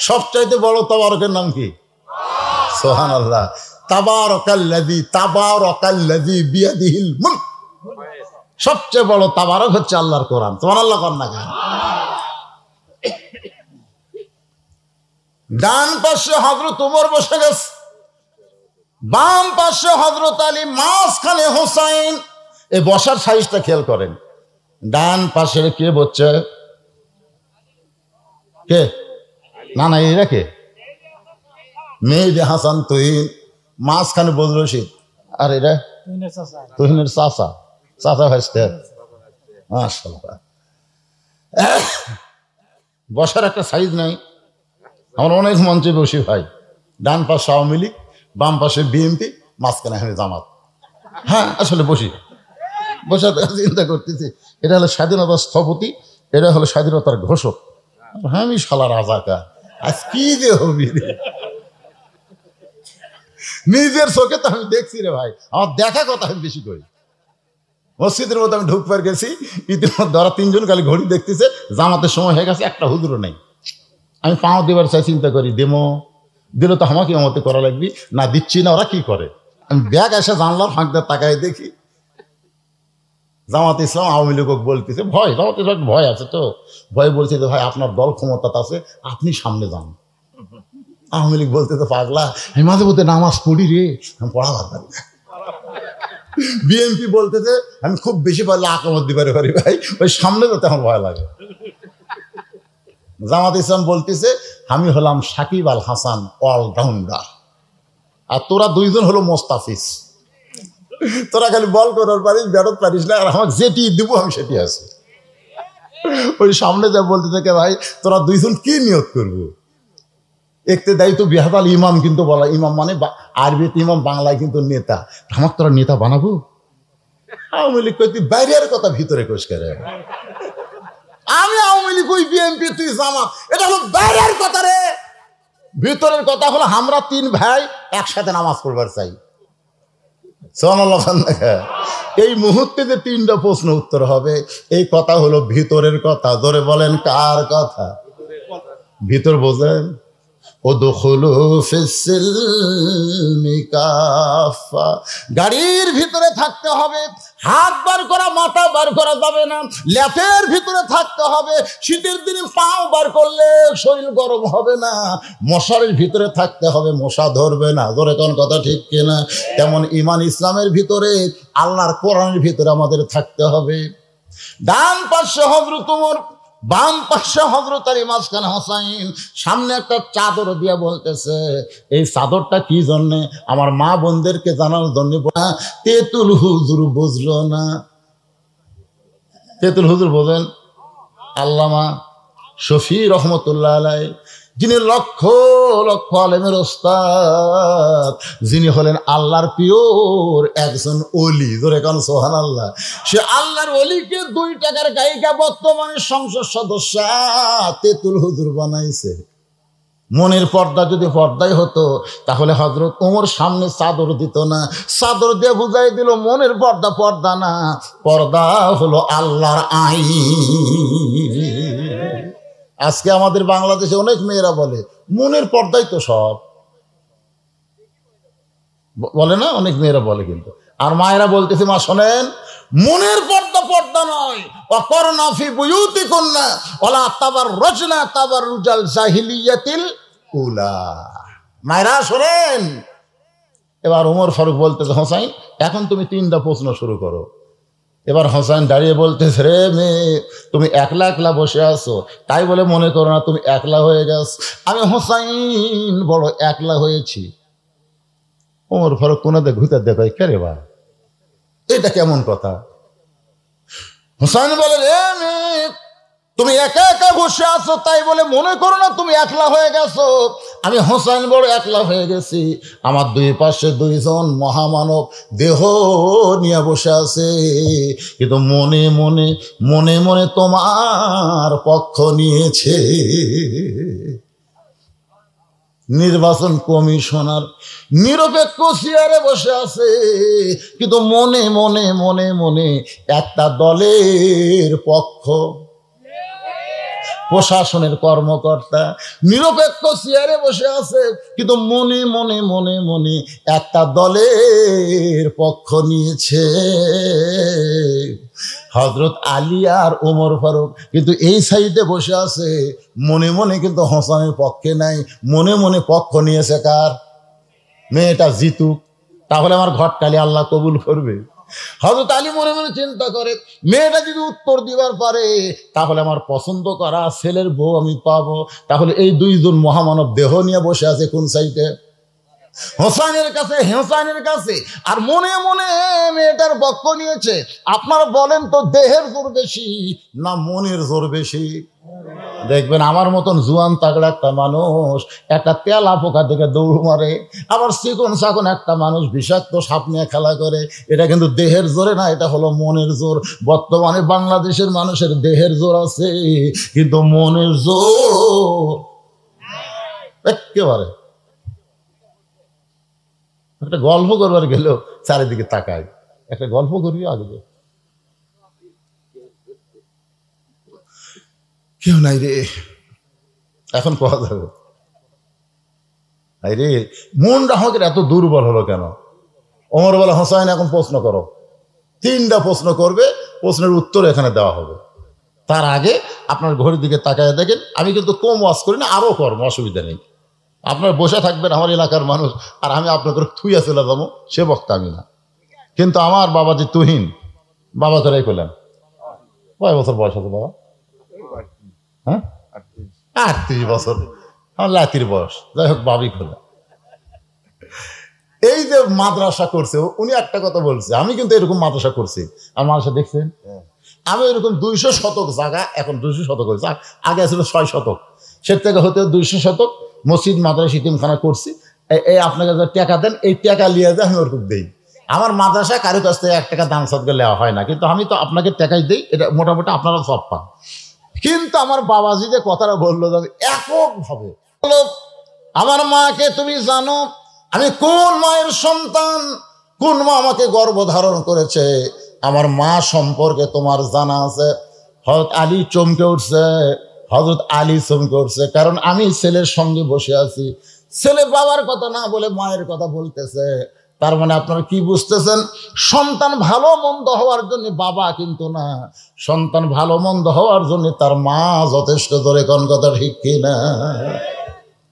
সবচাইতে বড় তাবারকের নাম কি? সুবহানাল্লাহ। তাবারাকাল্লাযী বিয়াদিহিল মুলক। সবচেয়ে বড় তাবারক হচ্ছে আল্লাহর কোরআন। সুবহানাল্লাহ কর না কেন? ডান পাশে হযরত ওমর বসে গেছে, বাম পাশে হযরত আলী, মাঝখানে হোসাইন। এই বসার সাইজটা খেয়াল করেন। ডান পাশে কে বসছে? কে? না এরা কে? মেহেদী হাসান তুহিন। মাঝখানে বদরুল রশিদ। আর এরা তুহিনের চাচা ভাইস্তে। মাশাআল্লাহ, বসার একটা সাইজ নাই। আমরা অনেক মঞ্চে বসি ভাই, ডান পাশে আওয়ামী লীগ, বাম পাশে বিএনপি, মাঝখানে এখানে জামাত। হ্যাঁ আসলে বসে চিন্তা করতেছি, এটা হলো স্বাধীনতার স্থপতি, এটা হলো স্বাধীনতার ঘোষক। আমি শালা রাজাকার, আজ কি যে হবি রে। নিজের চোখে তো আমি দেখছি রে ভাই, আমার দেখা কথা আমি বেশি করি। মসজিদের মধ্যে আমি ঢুকবার গেছি, ইতিমধ্যে ওরা 3জন খালি ঘড়ি দেখতেছে, জামাতের সময় হয়ে গেছে, একটা হুজুরও নেই। আমি পাও দেবার চাই, চিন্তা করি দেমো, দিলে তো আমাকে মতে করা লাগবি, না দিচ্ছি না, ওরা কি করে। আমি ব্যাগ এসে জানলার ফাঁক দিয়ে তাকায় দেখি জামাত ইসলাম আওয়ামী লীগ বলতেছে, ভয়, জামাত ইসলাম ভয় আছে তো, ভয় বলছে যে ভাই আপনার দল ক্ষমতা আছে, আপনি সামনে যান। আওয়ামী লীগ বলতেছে পাগলা, আমি মাঝে মধ্যে নামাজ পড়ি রে, আমি পড়াবার পারি না। বিএনপি বলতেছে আমি খুব বেশি পারলে আকামত দিতে পারি ভাই, ওই সামনে যেতে আমার ভয় লাগে। জামাত ইসলাম বলতেছে আমি হলাম সাকিব আল হাসান অলরাউন্ডার, আর তোরা 2জন হলো মোস্তাফিজ। তোরা খালি বল করার পারিস, ব্যাটত পারিস না, আর আমাকে যেটি দিব আমি সেটি আছি। ওই সামনে যা বলতে থাকে ভাই তোরা 2জন কি নিয়ত করবো? একতে দায়িত্ব বিহাদাল ইমাম, কিন্তু বলা ইমাম মানে আরবিতে ইমাম, বাংলায় কিন্তু নেতা। আমাকে তোরা নেতা বানাবো? আওয়ামী লীগ কই তুই বাইরের কথা ভিতরে কোষ করে। আমি আওয়ামী লীগ, ওই বিএনপি, তুই জামাত, এটা হলো বাইরের কথা রে। ভিতরের কথা হলো আমরা 3 ভাই একসাথে নামাজ পড়বার চাই। এই মুহূর্তে যে 3টা প্রশ্ন উত্তর হবে, এই কথা হলো ভিতরের কথা। ধরে বলেন কার কথা? ভিতর বোঝেন? গাড়ির ভিতরে থাকতে হবে, হাত বার করা মাথা বার করা যাবে না, ল্যাপের ভিতরে থাকতে হবে, শীতের দিনে পাও বার করলে শরীর গরম হবে না, মশারির ভিতরে থাকতে হবে, মশা ধরবে না। ধরে কোন কথা ঠিক কিনা? তেমন ঈমান ইসলামের ভিতরে, আল্লাহর কোরআনের ভিতরে আমাদের থাকতে হবে। ডান পাশে হযরত ওমর, বাম পাশে হযরত আলী, মাঝখানে হোসাইন, সামনে একটা চাদর দিয়ে বলতেছে, এই চাদরটা কি জন্যে? আমার মা বোনদেরকে জানার জন্য। তেতুল হুজুর বুঝলো না। তেতুল হুজুর বোঝেন? আল্লামা শফি রহমতুল্লাহ আলাইহি, যিনি লক্ষ লক্ষ আলেমের ওস্তাদ, যিনি হলেন আল্লাহর পিওর একজন ওলি। ধরে কারণ সুবহানাল্লাহ। সে আল্লাহর ওলিকে 2 টাকার গায়িকা বর্তমানে সংসদ সদস্য তেতুল হুজুর বানাইছে। মনের পর্দা যদি পর্দাই হতো তাহলে হযরত ওমর সামনে চাদর দিত না। চাদর দিয়ে বুঝাই দিল মনের পর্দা পর্দা না, পর্দা হলো আল্লাহর আইন। আজকে আমাদের বাংলাদেশে অনেক মেয়েরা বলে মনের পর্দাই তো সব, বলে না? অনেক মেয়েরা বলে। কিন্তু আর মায়েরা বলতেছে, মা শোনেন, মনের পর্দা পর্দা নয়। ওয়াকরনা ফি বুয়ুতিকুন্না ওয়ালা তাবাররুজনা তাবাররুজাল জাহিলিয়াতিল উলা। মায়েরা শোনেন। এবার ওমর ফারুক বলতেছে, হোসাইন এখন তুমি 3টা প্রশ্ন শুরু করো। এবার হোসাইন দাঁড়িয়ে বলতেছে, রে মেয়ে, তুমি একলা একলা বসে আছো, তাই বলে মনে করো না তুমি একলা হয়ে গেছো। আমি হোসাইন বড় একলা হয়েছি। ওমর ফারুক কোনাতে ঘুরতে দেখায়, কে রে ভাই, এটা কেমন কথা? হোসাইন বলে, রে মেয়ে, তুমি একা একা বসে আছো, তাই বলে মনে করো না তুমি একলা হয়ে গেছো। আমি হোসাইন বড় একলা হয়ে গেছি। আমার 2 পাশে 2 জন মহামানব দেহ নিয়ে বসে আছে, কিন্তু মনে মনে মনে মনে তোমার পক্ষ নিয়েছে। নির্বাচন কমিশনার নিরপেক্ষ চেয়ারে বসে আছে, কিন্তু মনে মনে মনে মনে একটা দলের পক্ষ। প্রশাসনের কর্মকর্তা নিরপেক্ষ চেয়ারে বসে আছে, কিন্তু মনে মনে মনে মনে একটা দলের পক্ষ নিয়েছে। হযরত আলী আর ওমর ফারুক কিন্তু এই সাইডে বসে আছে, মনে মনে কিন্তু হোসেনের পক্ষে নাই, মনে মনে পক্ষ নিয়েছে কার? মেয়েটা জিতুক, তাহলে আমার ঘটকালি আল্লাহ কবুল করবে। হযরত আলী মনে মনে চিন্তা করে, মেয়েটা যদি উত্তর দিবার পারে তাহলে আমার পছন্দ করা ছেলের বউ আমি পাবো। তাহলে এই 2 জন মহামানব দেহ নিয়ে বসে আছে কোন সাইডে? হোসাইনের কাছে, হোসাইনের কাছে। আর মনে মনে মেয়েটার পক্ষ নিয়েছে। আপনারা বলেন তো, দেহের জোর বেশি না মনের জোর বেশি? দেখবেন আমার মতন জুয়ান তাগড়া একটা মানুষ একটা তেলা পোকা থেকে দৌড় মারে, আবার চিকন চাকন একটা মানুষ বিষাক্ত সাপ নিয়ে খেলা করে। এটা কিন্তু দেহের জোরে না, এটা হলো মনের জোর। বর্তমানে বাংলাদেশের মানুষের দেহের জোর আছে, কিন্তু মনের জোর একেবারে। একটা গল্প করবার গেলেও চারিদিকে তাকায়, একটা গল্প করি আগে, কেউ নাই রে, এখন কোয়া যাবে রে। মনটা আমাদের এত দুর্বল হলো কেন? ওমর বলে, হোসাইন এখন প্রশ্ন করো। 3টা প্রশ্ন করবে, প্রশ্নের উত্তর এখানে দেওয়া হবে। তার আগে আপনার ঘড়ির দিকে তাকায় দেখেন, আমি কিন্তু কম ওয়াজ করি না, আরো কর্ম, অসুবিধা নেই। আপনার বসে থাকবেন আমার এলাকার মানুষ, আর আমি আপনাকে থুইয়া চলে যাবো, সে বক্তা আমি না। কিন্তু আমার বাবা যে তুহিন, বাবা তোরাই করলেন, কয় বছর বয়স আছে বাবা? হ্যাঁ, 38 বছর আমার লাতির বয়স। যাই হোক, বাবি খোলা। এই যে মাদ্রাসা করছে, উনি একটা কথা বলছে, আমি কিন্তু এরকম মাদ্রাসা করছি। আর মাদ্রাসা দেখছেন, আমি এরকম 200 শতক জায়গা, এখন 200 শতক হয়েছে, আগে ছিল 6 শতক, সে থেকে হতে 200 শতক মসজিদ মাদ্রাসা ইতিমখানা করছি। এই আপনাকে যে টাকা দেন, এই টাকা লিয়ে যায় আমি ওরকম দেই। আমার মাদ্রাসা কারো কাছ থেকে 1 টাকা দান সদকা নেওয়া হয় না, কিন্তু আমি তো আপনাকে টাকাই দিই, এটা মোটামুটি আপনারা সব পান। কিন্তু আমার বাবাজি যে কথাটা বললো, এককভাবে বলো, আমার মাকে তুমি জানো আমি কোন মায়ের সন্তান, কোন মা আমাকে গর্ভধারণ করেছে, আমার মা সম্পর্কে তোমার জানা আছে। হযরত আলী চমকে উঠছে, হযরত আলী চমকে উঠছে, কারণ আমি ছেলের সঙ্গে বসে আছি, ছেলে বাবার কথা না বলে মায়ের কথা বলতেছে। তার মানে আপনারা কি বুঝতেছেন? সন্তান ভালো মন্দ হওয়ার জন্য বাবা কিন্তু না, সন্তান ভালো মন্দ হওয়ার জন্য তার মা যথেষ্ট। ধরে কোন কথা ঠিক কিনা?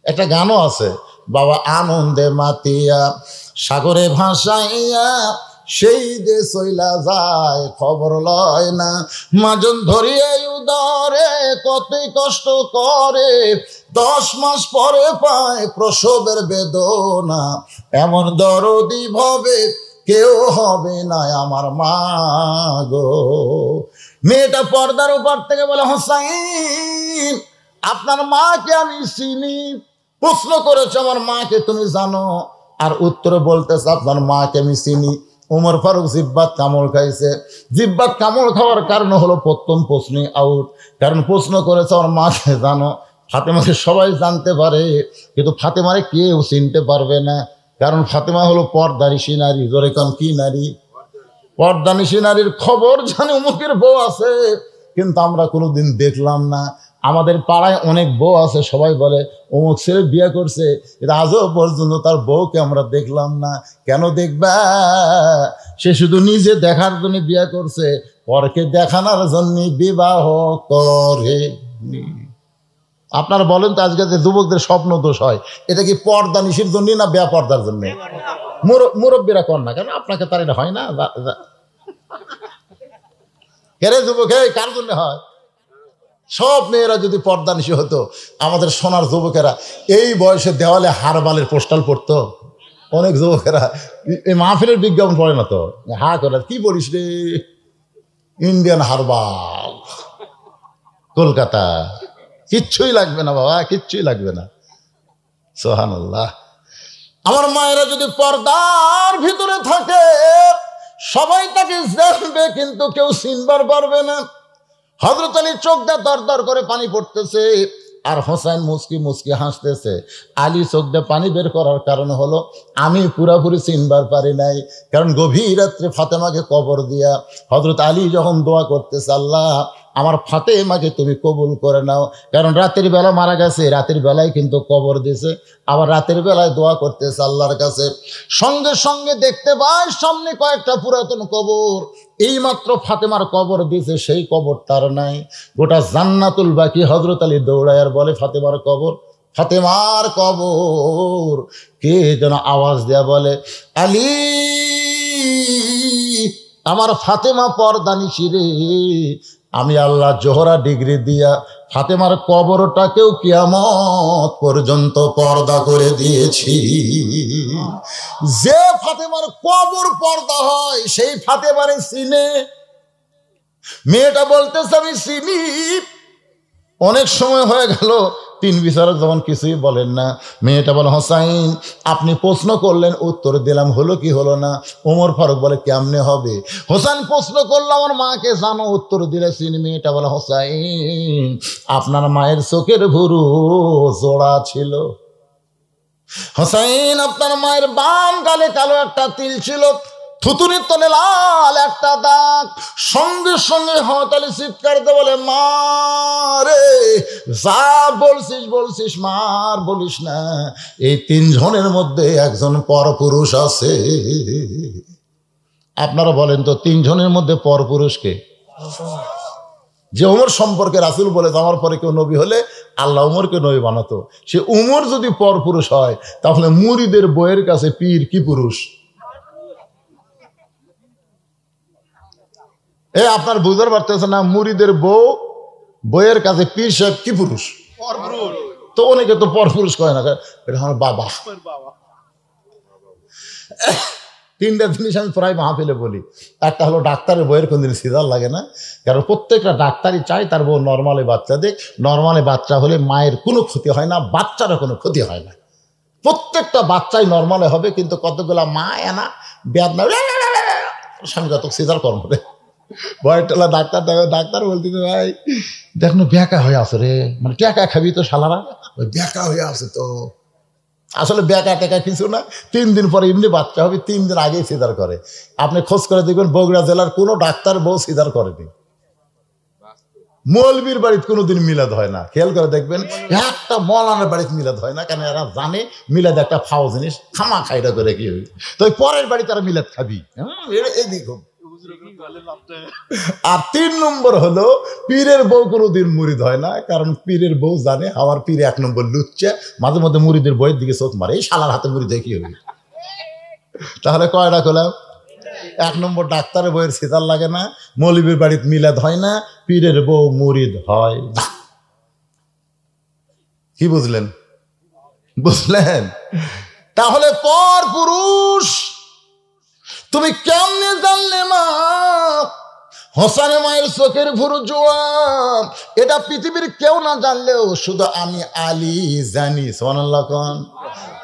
একটা গানও আছে, বাবা আনন্দে মাতিয়া সাগরে ভাসাইয়া সেই যে চইলা যায় খবর লয় না। মাজন ধরিয়ে উদরে কতই কষ্ট করে, 10 মাস পরে পায় প্রসবের বেদনা। এমন দরদি ভবে কেউ হবে না আমার মা গো। মেয়েটা পর্দার উপর থেকে বলে, হোসাইন আপনার মাকে আমি চিনি। প্রশ্ন করেছে আমার মাকে তুমি জানো? আর উত্তরে বলতেছে আপনার মাকে আমি চিনি। উমর ফারুক জিব্বাত কামড় খাইছে। জিব্বাত কামড় খাওয়ার কারণ হলো প্রথম প্রশ্নই আউট। কারণ প্রশ্ন করেছে আমার মাকে জানো? ফাতেমাকে সবাই জানতে পারে, কিন্তু ফাতেমারে কেউ চিনতে পারবে না। কারণ ফাতেমা হলো পর্দানিশী নারী। জোরে কান কি নারী? পর্দানিশী নারীর খবর জানে অমুকের বউ আছে, কিন্তু আমরা কোনোদিন দেখলাম না। আমাদের পাড়ায় অনেক বউ আছে, সবাই বলে অমুক ছেলে বিয়ে করছে, এটা আজও পর্যন্ত তার বউকে আমরা দেখলাম না। কেন দেখবা? সে শুধু নিজে দেখার জন্য বিয়ে করছে, পরকে দেখানোর জন্য বিবাহ করে। আপনারা বলেন তো আজকে যে যুবকদের স্বপ্ন দোষ হয়, এটা কি পর্দানিশীর জন্য না বেপর্দার জন্য? মুরব্বীরা কর না কেন? আপনাকে তার এটা হয় না? কেরে যুবক, কার জন্য হয়? সব মেয়েরা যদি পর্দানিশী হতো, আমাদের সোনার যুবকেরা এই বয়সে দেওয়ালে হারবালের পোস্টাল পড়তো। অনেক যুবকেরা এই মাহফিলের বিজ্ঞাপন পড়ে না তো, হা করে কি বলিস রে, ইন্ডিয়ান হারবাল কলকাতা। কিচ্ছুই লাগবে না বাবা, কিচ্ছুই লাগবে না। সুবহানাল্লাহ। আমার মায়েরা যদি পর্দার ভিতরে থাকে, সবাই তাকে জানবে, কিন্তু কেউ চিনবার পারবে না। হযরত আলী চোখ দিয়ে দর দর করে পানি পড়তেছে, আর হোসেন মুস্কি মুস্কি হাসতেছে। আলী চোখ দিয়ে পানি বের করার কারণ হলো, আমি পুরাপুরি চিনবার পারি নাই। কারণ গভীর রাত্রে ফাতেমাকে কবর দিয়া হযরত আলী যখন দোয়া করতেছে, আল্লাহ আমার ফাতেমাকে তুমি কবুল করে নাও। কারণ রাতের বেলা মারা গেছে, রাতের বেলায় কিন্তু কবর দিয়েছে, আবার রাতের বেলায় দোয়া করতেছে আল্লাহর কাছে। সঙ্গে সঙ্গে দেখতে পায় সামনে কয়েকটা পুরাতন কবর। এইমাত্র ফাতেমার কবর দিয়েছে, সেই কবরটার নাই। গোটা জান্নাতুল বাকি হযরত আলী দৌড়ায় আর বলে, ফাতেমার কবর, ফাতেমার কবর। কে যেন আওয়াজ দেয়া বলে, আলী আমার ফাতেমা পর্দানিশী রে। আমি আল্লাহ জোহরা ডিগ্রি দিয়া ফাতেমার কবরটাকেও কিয়ামত পর্যন্ত পর্দা করে দিয়েছি। যে ফাতেমার কবর পর্দা হয়, সেই ফাতেমারে চিনে। মেয়েটা বলতেছে আমি চিনি। অনেক সময় হয়ে গেল, 3 বিচারক যখন কিছুই বলেন না, মেয়েটা বলে, হোসাইন আপনি প্রশ্ন করলেন, উত্তর দিলাম, হলো কি হলো না? ওমর ফারুক বলে, কেমনে হবে? হোসেন প্রশ্ন করলো, আমার মাকে জানো? উত্তর দিলে চিনি। মেয়েটা বলে, হোসাইন আপনার মায়ের চোখের ভুরু জোড়া ছিল। হোসাইন আপনার মায়ের বাম গালে কালো একটা তিল ছিল, থুতুনির তলে লাল একটা দাগ। সঙ্গে সঙ্গে হযরত আলী চিৎকার দিয়ে বলে, মা রে, যা বলছিস বলছিস, মার বলিস না। এই 3 জনের মধ্যে একজন পরপুরুষ আছে। আপনারা বলেন তো, 3 জনের মধ্যে পরপুরুষকে? যে উমর সম্পর্কে রাসূল বলে, আমার পরে কেউ নবী হলে আল্লাহ উমরকে নবী বানাতো। সে উমর যদি পরপুরুষ হয়, তাহলে মুরিদের বইয়ের কাছে পীর কি পুরুষ? আপনার বুঝতে পারতেছে না? মুরিদের বইয়ের কাছে পীর সাহেব কি পুরুষ? তো অনেকে তো পরপুরুষ কয় না, এটা আমার বাবা। 3টা জিনিস আমি প্রায় মাহফিলে বলি। একটা হলো, ডাক্তারের বইয়ের কোনদিন সিজার লাগে না, কারণ প্রত্যেকটা ডাক্তারই চায় তার বউ নর্মালি বাচ্চা দেখ। নর্মালি বাচ্চা হলে মায়ের কোনো ক্ষতি হয় না, বাচ্চারও কোনো ক্ষতি হয় না। প্রত্যেকটা বাচ্চাই নর্মালে হবে, কিন্তু কতগুলা মা এনা বেদনা স্বামী কত সিজার কর্ম রে। বয়টেলা ডাক্তার দেখো, ডাক্তার বলতেছে, ভাই দেখ না ব্যাকা হয়ে আছে রে, মানে ট্যাকা খাবি তো শালারা, ব্যাকা হয়ে আছে তো। আসলে ব্যাকা টেকা কিছু না, 3 দিন পরে এমনি বাচ্চা হবে, 3 দিন আগেই সিজার করে। আপনি খোঁজ করে দেখবেন, বগুড়া জেলার কোনো ডাক্তার বউ সিজার করেনি। মৌলবীর বাড়িতে কোনোদিন মিলাদ হয় না, খেয়াল করে দেখবেন। একটা মৌলানার বাড়িতে মিলাদ হয় না, কেন এরা জানে মিলাদ একটা ফাও জিনিস, খামা খাইটা করে কি হবে। তো পরের বাড়ি তারা মিলাদ খাবি, এদিক। আর 3 নম্বর হলো, পীরের বউ কোনোদিন মুরিদ হয় না, কারণ পীরের বউ জানে আমার পীর 1 নম্বর লুচ্চা, মাঝে মধ্যে মুরিদের বইয়ের দিকে চোখ মারে, এই শালার হাতে মুরিদ কি হবে। তাহলে কয়টা করলাম? এক নম্বর ডাক্তারের বইয়ের সিতার লাগে না, মৌলবীর বাড়িতে মিলাদ হয় না, পীরের বউ মুরিদ হয় না। কি বুঝলেন? বুঝলেন? তাহলে পর পুরুষ তুমি কেমনে জানলে মা হোসেনের মায়ের চোখের ভুরু জোড়া? এটা পৃথিবীর কেউ না জানলেও শুধু আমি আলী জানি। সুবহানাল্লাহ কোন।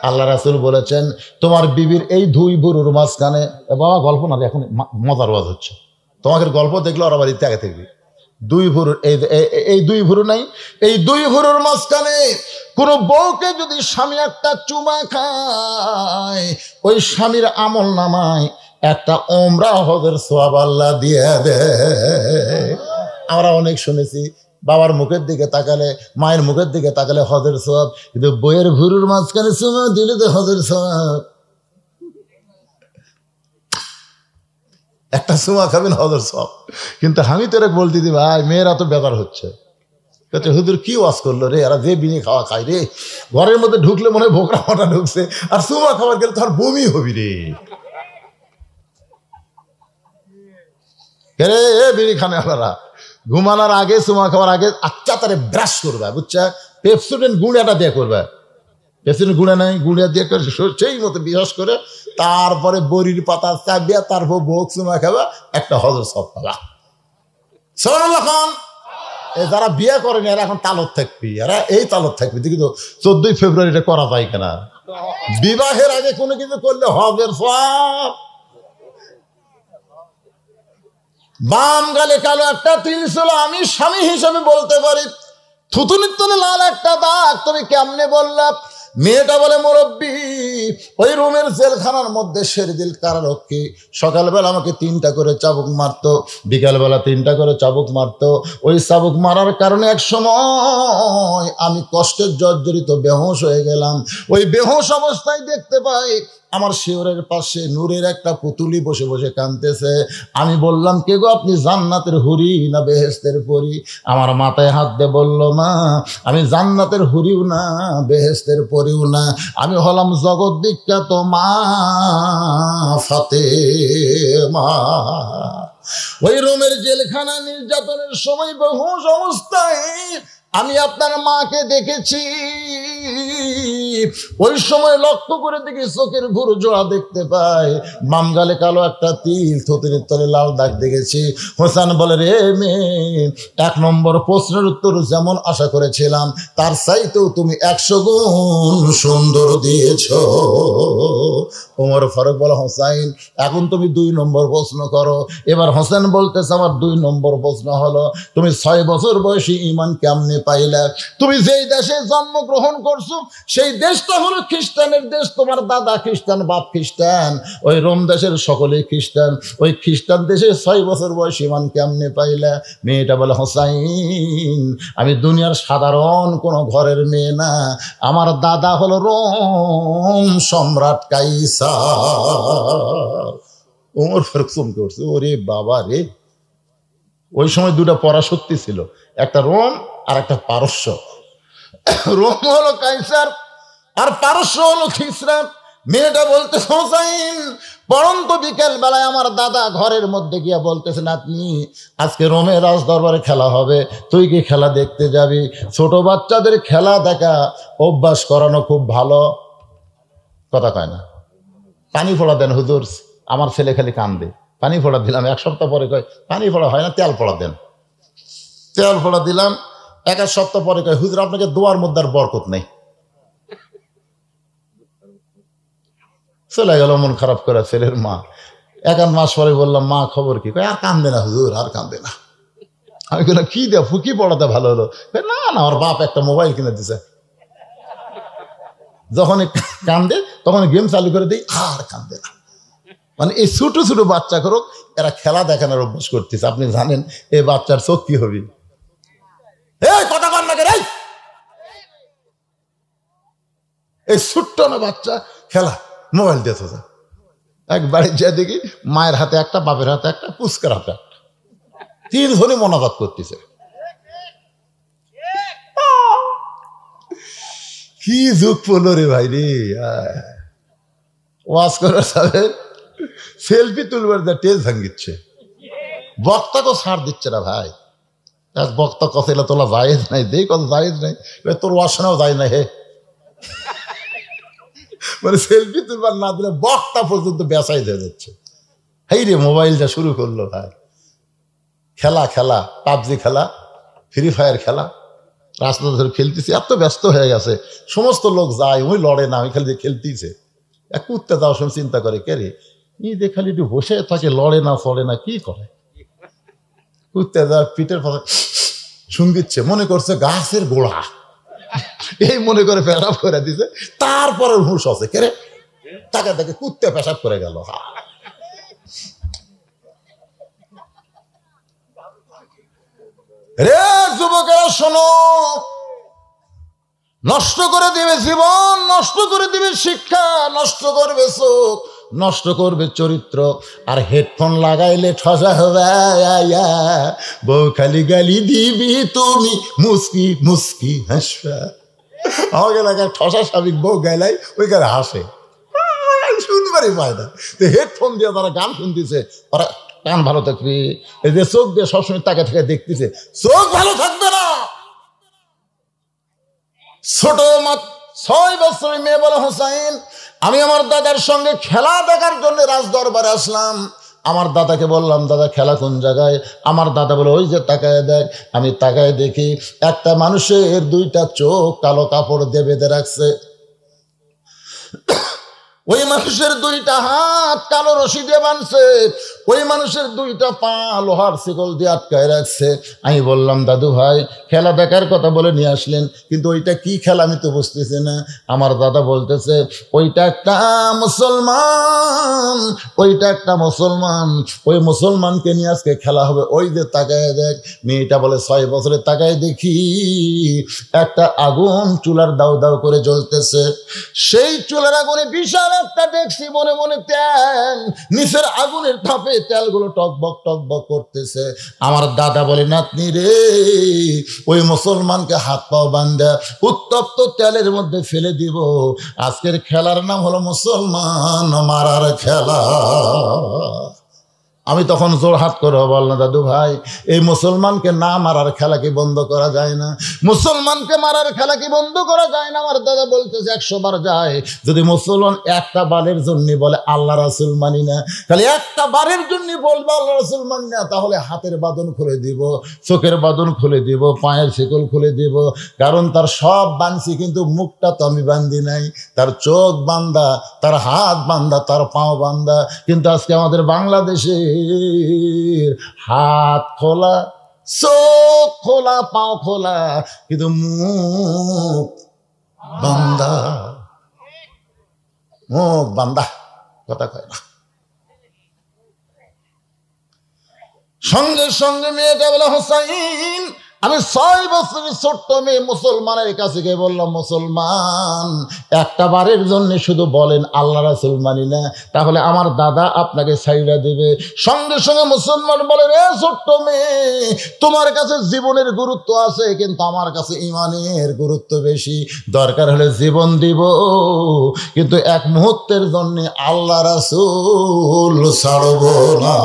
আল্লাহ রাসূল বলেছেন তোমার বিবির এই দুই ভুরুর মাঝখানে, বাবা গল্প না, এখন মজার ওয়াজ হচ্ছে, তোমাকে গল্প দেখলে ওরা বাড়িতে আগে থেকে দুই ভুরুর এই দুই ভুরু নাই, এই দুই ভুরুর মাঝখানে কোন বউকে যদি স্বামী একটা চুমা খায়, ওই স্বামীর আমল নামায় একটা ওমরা হজের সওয়াব আল্লাহ দিয়ে দেয়। আমরা অনেক শুনেছি বাবার মুখের দিকে তাকালে, মায়ের মুখের দিকে তাকালে হজের সওয়াব, কিন্তু বইয়ের ভুরুর মাঝখানে চুমা দিলে তো হজের সওয়াব। একটা চুমা খাবেন হজের সওয়াব। কিন্তু আমি তো এরা বলতে দি ভাই মেয়েরা তো বেজার হচ্ছে, হুজুর কি ওয়াজ করলো রে, এরা যে বিনি খাওয়া খাই রে, ঘরের মধ্যে ঢুকলে মনে হয় ভোকরা মাটা ঢুকছে, আর চুমা খাবার গেলে তো আর বমি হবি রে। বিড়ি খানে আপনারা ঘুমানোর আগে চুমা খাওয়ার আগে আচ্ছা তারে ব্রাশ করবে, বুঝছা, পেপসোডেন্ট গুঁড়াটা দিয়ে করবে, পেপসোডেন্ট গুঁড়া নাই, গুঁড়া দিয়ে করে সেই মতো বিশ্বাস করে, তারপরে বড়ির পাতা চাবিয়া, তারপর ভোগ চুমা খাবা, একটা হজর সব পাবা। সুবহানাল্লাহ খান। যারা বিয়ে করেনি এরা এখন তালত থাকবি, এরা এই তালত থাকবি। দেখি তো 14 ফেব্রুয়ারিটা করা যায় কিনা, বিবাহের আগে কোনো কিছু করলে হজের সওয়াব। বাম গালে কালো একটা তিল ছিল, আমি স্বামী হিসেবে বলতে পারি, থুতুনির তলে লাল একটা দাগ, তুমি কেমনে বললা? মেয়েটা বলে মুরব্বি ওই রুমের জেলখানার মধ্যে শেরদিল কারারক্ষী সকালবেলা আমাকে 3টা করে চাবুক মারতো, বিকালবেলা 3টা করে চাবুক মারতো। ওই চাবুক মারার কারণে এক সময় আমি কষ্টের জর্জরিত বেহুশ হয়ে গেলাম। ওই বেহুশ অবস্থায় দেখতে পাই আমার শিওরের পাশে নূরের একটা পুতুলি বসে বসে কাঁদতেছে। আমি বললাম কে গো আপনি, জান্নাতের হুরি না বেহেশতের পরি? আমার মাথায় হাত দিয়ে বলল মা আমি জান্নাতের হুরিও না বেহেশতের পরিও না, আমি হলাম জগৎ বিখ্যাত মা ফাতেমা। ওই রোমের জেলখানা নির্যাতনের সময় বেহুশ অবস্থায় আমি আপনার মাকে দেখেছি। ওই সময় লক্ষ্য করে দেখি চোখের ভুরু জোড়া দেখতে পাই, বাম গালে কালো একটা তিল, থুতনির তলে লাল দাগ দেখেছি। হোসেন বলে রে মেয়ে, 1 নম্বর প্রশ্নের উত্তর যেমন আশা করেছিলাম তার চাইতেও তুমি 100 গুণ সুন্দর দিয়েছ। ওমর ফারুক বলে হোসাইন এখন তুমি 2 নম্বর প্রশ্ন করো। এবার হোসেন বলতেছে আমার 2 নম্বর প্রশ্ন হলো তুমি 6 বছর বয়সী ঈমান কেমনে পাইলা? তুমি যেই দেশে জন্মগ্রহণ করছো সেই দেশটা হলো খ্রিস্টানের দেশ, তোমার দাদা খ্রিস্টান, বাপ খ্রিস্টান, ওই রোম দেশের সকলেই খ্রিস্টান, ওই খ্রিস্টান দেশে 6 বছর বয়স ঈমান কেমনে পাইলা? মেয়েটা বলে হোসাইন আমি দুনিয়ার সাধারণ কোনো ঘরের মেয়ে না, আমার দাদা হলো রোম সম্রাট কাইসার। ওমর ফারুক চমকে উঠছে, ওরে বাবা রে। ওই সময় 2টা পরাশক্তি ছিল, একটা রোম আর একটা পারস্য। রোম হলো কাইসার আর পারস্য হলো খিসরা। মেয়েটা বলতে হোসাইন পরন্ত বিকেল বেলায় আমার দাদা ঘরের মধ্যে গিয়া বলতেছেন আপনি আজকে রোমের রাজ দরবারে খেলা হবে, তুই কি খেলা দেখতে যাবি? ছোট বাচ্চাদের খেলা দেখা অভ্যাস করানো খুব ভালো। কথা কয় না, পানি ফোড়া দেন হুজুর, আমার ছেলে খালি কান্দে, পানি ফোড়া দিলাম। 1 সপ্তাহ পরে কয় পানি ফোড়া হয় না, তেল ফোড়া দেন। তেল ফোড়া দিলাম। 1 সপ্তাহ পরে কয় হুজুর আপনাকে দোয়ার মধ্যে আর বরকত নেই। চলে গেল মন খারাপ করে ছেলের মা। 1 মাস পরে বললাম মা খবর কি? কয় আর কান্দে না হুজুর, আর কান্দে না। আমি বললাম কি দেয়া ফুকি পড়াতে ভালো হলো? না না, আমার বাপ একটা মোবাইল কিনে দিছে। যখন কান্দে তখন গেম চালু করে দিই, আর কান্দে না। মানে এই ছোট ছোট বাচ্চা করুক, এরা খেলা দেখানোর অভ্যাস করতেছে। আপনি জানেন এই বাচ্চার চোখ কি হবে? কথা কর না রে, এই ছোট্ট না বাচ্চা খেলা মোবাইল দিয়ে থাকে। একবারে যা দেখি মায়ের হাতে একটা, বাপের হাতে একটা, পুস্কার হাতে একটা, 3 জনই মোনাজাত করতেছে। কি যুগ পড়লো রে ভাই রে। ওয়াজ করার সাথে সেলফি তুলবার যা টেজ ভাঙ্গিচ্ছে, বক্তা তো ছাড় দিচ্ছে না ভাই। বক্তা কথা এলা তোলা জায়েজ নাই, দেই কথা জায়েজ নাই, তোর ওয়াসনাও যায় না হে। মানে সেলফি তুলবার না দিলে বক্তা পর্যন্ত বেসাই হয়ে যাচ্ছে। এই রে মোবাইলটা শুরু করলো ভাই, খেলা খেলা, পাবজি খেলা, ফ্রি ফায়ার খেলা, রাস্তা ধরে খেলতেছি, এত ব্যস্ত হয়ে গেছে। সমস্ত লোক যায়, ওই লড়ে না, ওই খালি খেলতেছে। এক কুত্তে যাওয়ার সময় চিন্তা করে, কে রে ই যে খালি একটু বসে থাকে, লড়ে না চড়ে না, কি করে? কুত্তে যাওয়ার পিঠের পাশে শুনগিচ্ছে, মনে করছে গাছের গোড়া, এই মনে করে পেশাব করে দিছে। তারপরে হুঁশ আছে, কে রে তাকে তাকে কুত্তে পেশাব করে গেল। রে যুবকেরা শোনো, নষ্ট করে দিবে জীবন, নষ্ট করে দিবে শিক্ষা, নষ্ট করবে চোখ, নষ্ট করবে চরিত্র। আর হেডফোন লাগাইলে ঠসা হবে, বউ খালি গালি দিবি তুমি মুস্কি মুস্কি হাসবা। আমাকে এলাকায় ঠসা স্বাভাবিক বউ গাইলাই ওইখানে হাসে, শুনবারই পায় না। তো হেডফোন দিয়ে তারা গান শুনতেছে, ওরা কান ভালো থাকবে, এই যে চোখ দিয়ে সবসময় তাকে থেকে দেখতেছে, চোখ ভালো থাকবে না। ছোট 6 বছরের মেয়ে বলে, হোসাইন আমি আমার দাদার সঙ্গে খেলা দেখার জন্য রাজ দরবারে আসলাম। আমার দাদাকে বললাম, দাদা খেলা কোন জায়গায়? আমার দাদা বলে, ওই যে তাকায় দেখ। আমি তাকায় দেখি একটা মানুষের 2টা চোখ কালো কাপড় দিয়ে বেঁধে রাখছে, ওই মানুষের 2টা হাত কালো রশি দিয়ে বাঁধছে, ওই মানুষের 2টা পা লোহার শিকল দিয়ে আটকায় রাখছে। আমি বললাম, দাদু ভাই খেলা দেখার কথা বলে নিয়ে আসলেন, কিন্তু ওইটা কি খেলা আমি তো বুঝতেছি না। আমার দাদা বলতেছে, ওইটা একটা মুসলমান, ওইটা একটা মুসলমান, ওই মুসলমানকে নিয়ে আজকে খেলা হবে। ওই যে তাকায় দেখ। মেয়েটা বলে, 6 বছরে তাকায় দেখি একটা আগুন চুলার দাউ দাউ করে জ্বলতেছে। সেই চুলার আগুনে বিশাল একটা দেখছি, মনে মনে তেল, নিচের আগুনের তাপে তেলগুলো টকবক টকবক করতেছে। আমার দাদা বলে, নাতনি রে ওই মুসলমানকে হাত পাও বান্ধা উত্তপ্ত তেলের মধ্যে ফেলে দিব। আজকের খেলার নাম হলো মুসলমান মারার খেলা। আমি তখন জোরহাট করে বললাম, দাদু ভাই এই মুসলমানকে না মারার খেলা কি বন্ধ করা যায় না? মুসলমানকে মারার খেলা কি বন্ধ করা যায় না? আমার দাদা বলতেছে, 100 বার যায়। যদি মুসলমান একটা বারের জন্য বলে আল্লাহ রাসূল মানি না, তাহলে একটা বারের জন্য বলবো আল্লাহ রাসূল মানি না, তাহলে হাতের বাঁধন খুলে দিব, চোখের বাঁধন খুলে দিব, পায়ের শিকল খুলে দিব। কারণ তার সব বাঁধছি, কিন্তু মুখটা তো আমি বান্ধি নাই। তার চোখ বান্ধা, তার হাত বান্ধা, তার পাও বান্ধা। কিন্তু আজকে আমাদের বাংলাদেশে হাত খোলা, চোখ খোলা, পাও খোলা, কিন্তু মুখ বান্দা, মুখ বান্দা, কথা কয় না। সঙ্গে সঙ্গে মেয়েটা বলে, হোসাইন আমি 6 বছরের ছোট্ট মেয়ে মুসলমানের কাছে গিয়ে বললাম, মুসলমান একটা বারের জন্য শুধু বলেন আল্লাহ রাসূল মানি না, তাহলে আমার দাদা আপনাকে ছাইড়া দেবে। সঙ্গে সঙ্গে মুসলমান বলে, রে ছোট্ট মেয়ে তোমার কাছে জীবনের গুরুত্ব আছে, কিন্তু আমার কাছে ইমানের গুরুত্ব বেশি। দরকার হলে জীবন দিব, কিন্তু এক মুহূর্তের জন্য আল্লাহ রাসূল ছাড়ব না।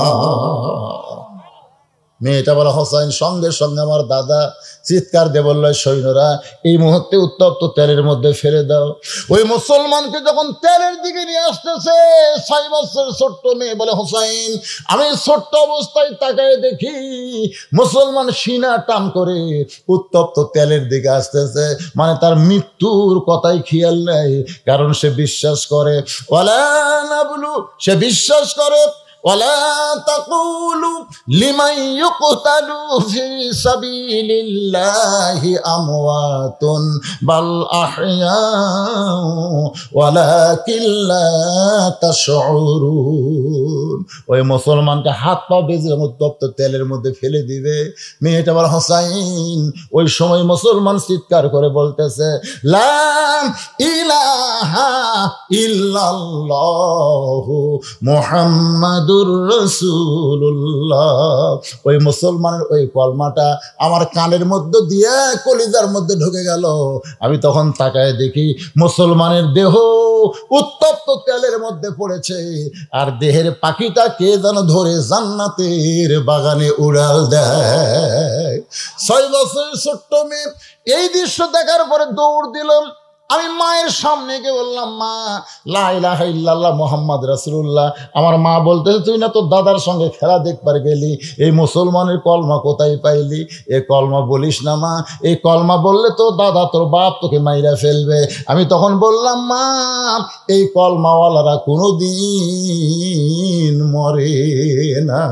মেয়েটা বলে, হোসাইন সঙ্গে সঙ্গে আমার দাদা চিৎকার দিয়ে বলল, সৈন্যরা এই মুহূর্তে উত্তপ্ত তেলের মধ্যে ফেলে দাও। ওই মুসলমানকে যখন তেলের দিকে নিয়ে আসতেছে, 6 বছরের ছোট্ট মেয়ে বলে, হোসাইন আমি ছোট্ট অবস্থায় তাকায় দেখি মুসলমান সিনা টান করে উত্তপ্ত তেলের দিকে আসতেছে। মানে তার মৃত্যুর কথাই খেয়াল নেই, কারণ সে বিশ্বাস করে ওয়ালা নাবলু, সে বিশ্বাস করে ওয়ালা তাকুলু লিমান ইউকতালু ফি সাবিলিল্লাহি আমওয়াতুন বাল আহইয়াউ ওয়ালাকিন লা তাশউরুন। ওই মুসলমানকে হাত পা বেঁধে উত্তপ্ত তেলের মধ্যে ফেলে দিবে। মেয়েটা বলে, হোসাইন ওই সময় মুসলমান চিৎকার করে বলতেছে, লা ইলাহা ইল্লাল্লাহু মুহাম্মাদুর মুহাম্মাদুর রাসূলুল্লাহ। ওই মুসলমানের ওই কলমাটা আমার কানের মধ্যে দিয়ে কলিজার মধ্যে ঢুকে গেল। আমি তখন তাকায় দেখি মুসলমানের দেহ উত্তপ্ত তেলের মধ্যে পড়েছে, আর দেহের পাখিটা কে যেন ধরে জান্নাতের বাগানে উড়াল দেয়। 6 বছরের ছোট্ট মেয়ে এই দৃশ্য দেখার পরে দৌড় দিলাম। আমি মায়ের সামনে গিয়ে বললাম, মা লা ইলাহা ইল্লাল্লাহ মুহাম্মদ রাসূলুল্লাহ। আমার মা বলতেছে, তুই না তোর দাদার সঙ্গে খেলা দেখবার গেলি, এই মুসলমানের কলমা কোথায় পাইলি? এ কলমা বলিস না মা, এই কলমা বললে তো দাদা তোর বাপ তোকে মাইরা ফেলবে। আমি তখন বললাম, মা এই কলমাওয়ালারা কোনোদিন মরে না।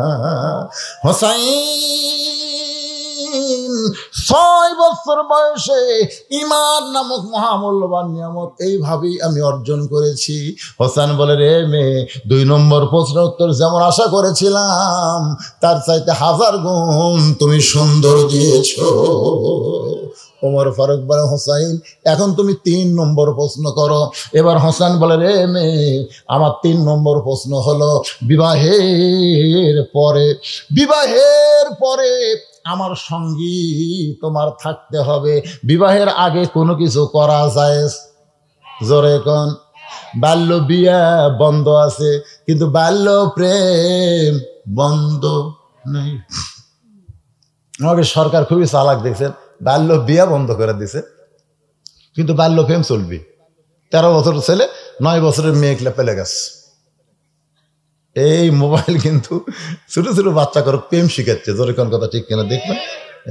হোসাইন 6 বছর বয়সে ঈমান নামক মহামূল্যবান নিয়ামত এইভাবেই আমি অর্জন করেছি। হোসেন বলে, রে মেয়ে, 2 নম্বর প্রশ্নের উত্তর যেমন আশা করেছিলাম তার চাইতে 1000 গুণ তুমি সুন্দর দিয়েছো। ওমর ফারুক বলে, হোসাইন এখন তুমি 3 নম্বর প্রশ্ন করো। এবার হোসেন বলে, রে মেয়ে, আমার 3 নম্বর প্রশ্ন হলো বিবাহের পরে আমার সঙ্গী তোমার থাকতে হবে। বিবাহের আগে কোনো কিছু করা যায়? জোরে কোন। বাল্য বিয়া বন্ধ আছে, কিন্তু বাল্য প্রেম বন্ধ নেই। আমাকে সরকার খুবই চালাক দেখছেন, বাল্য বিয়া বন্ধ করে দিছে, কিন্তু বাল্য প্রেম চলবে। 13 বছর ছেলে 9 বছরের মেয়ে পেলে গেছে। এই মোবাইল কিন্তু ছোট ছোট বাচ্চা করে প্রেম শিখাচ্ছে। জোরে কোন কথা ঠিক কিনা দেখবেন,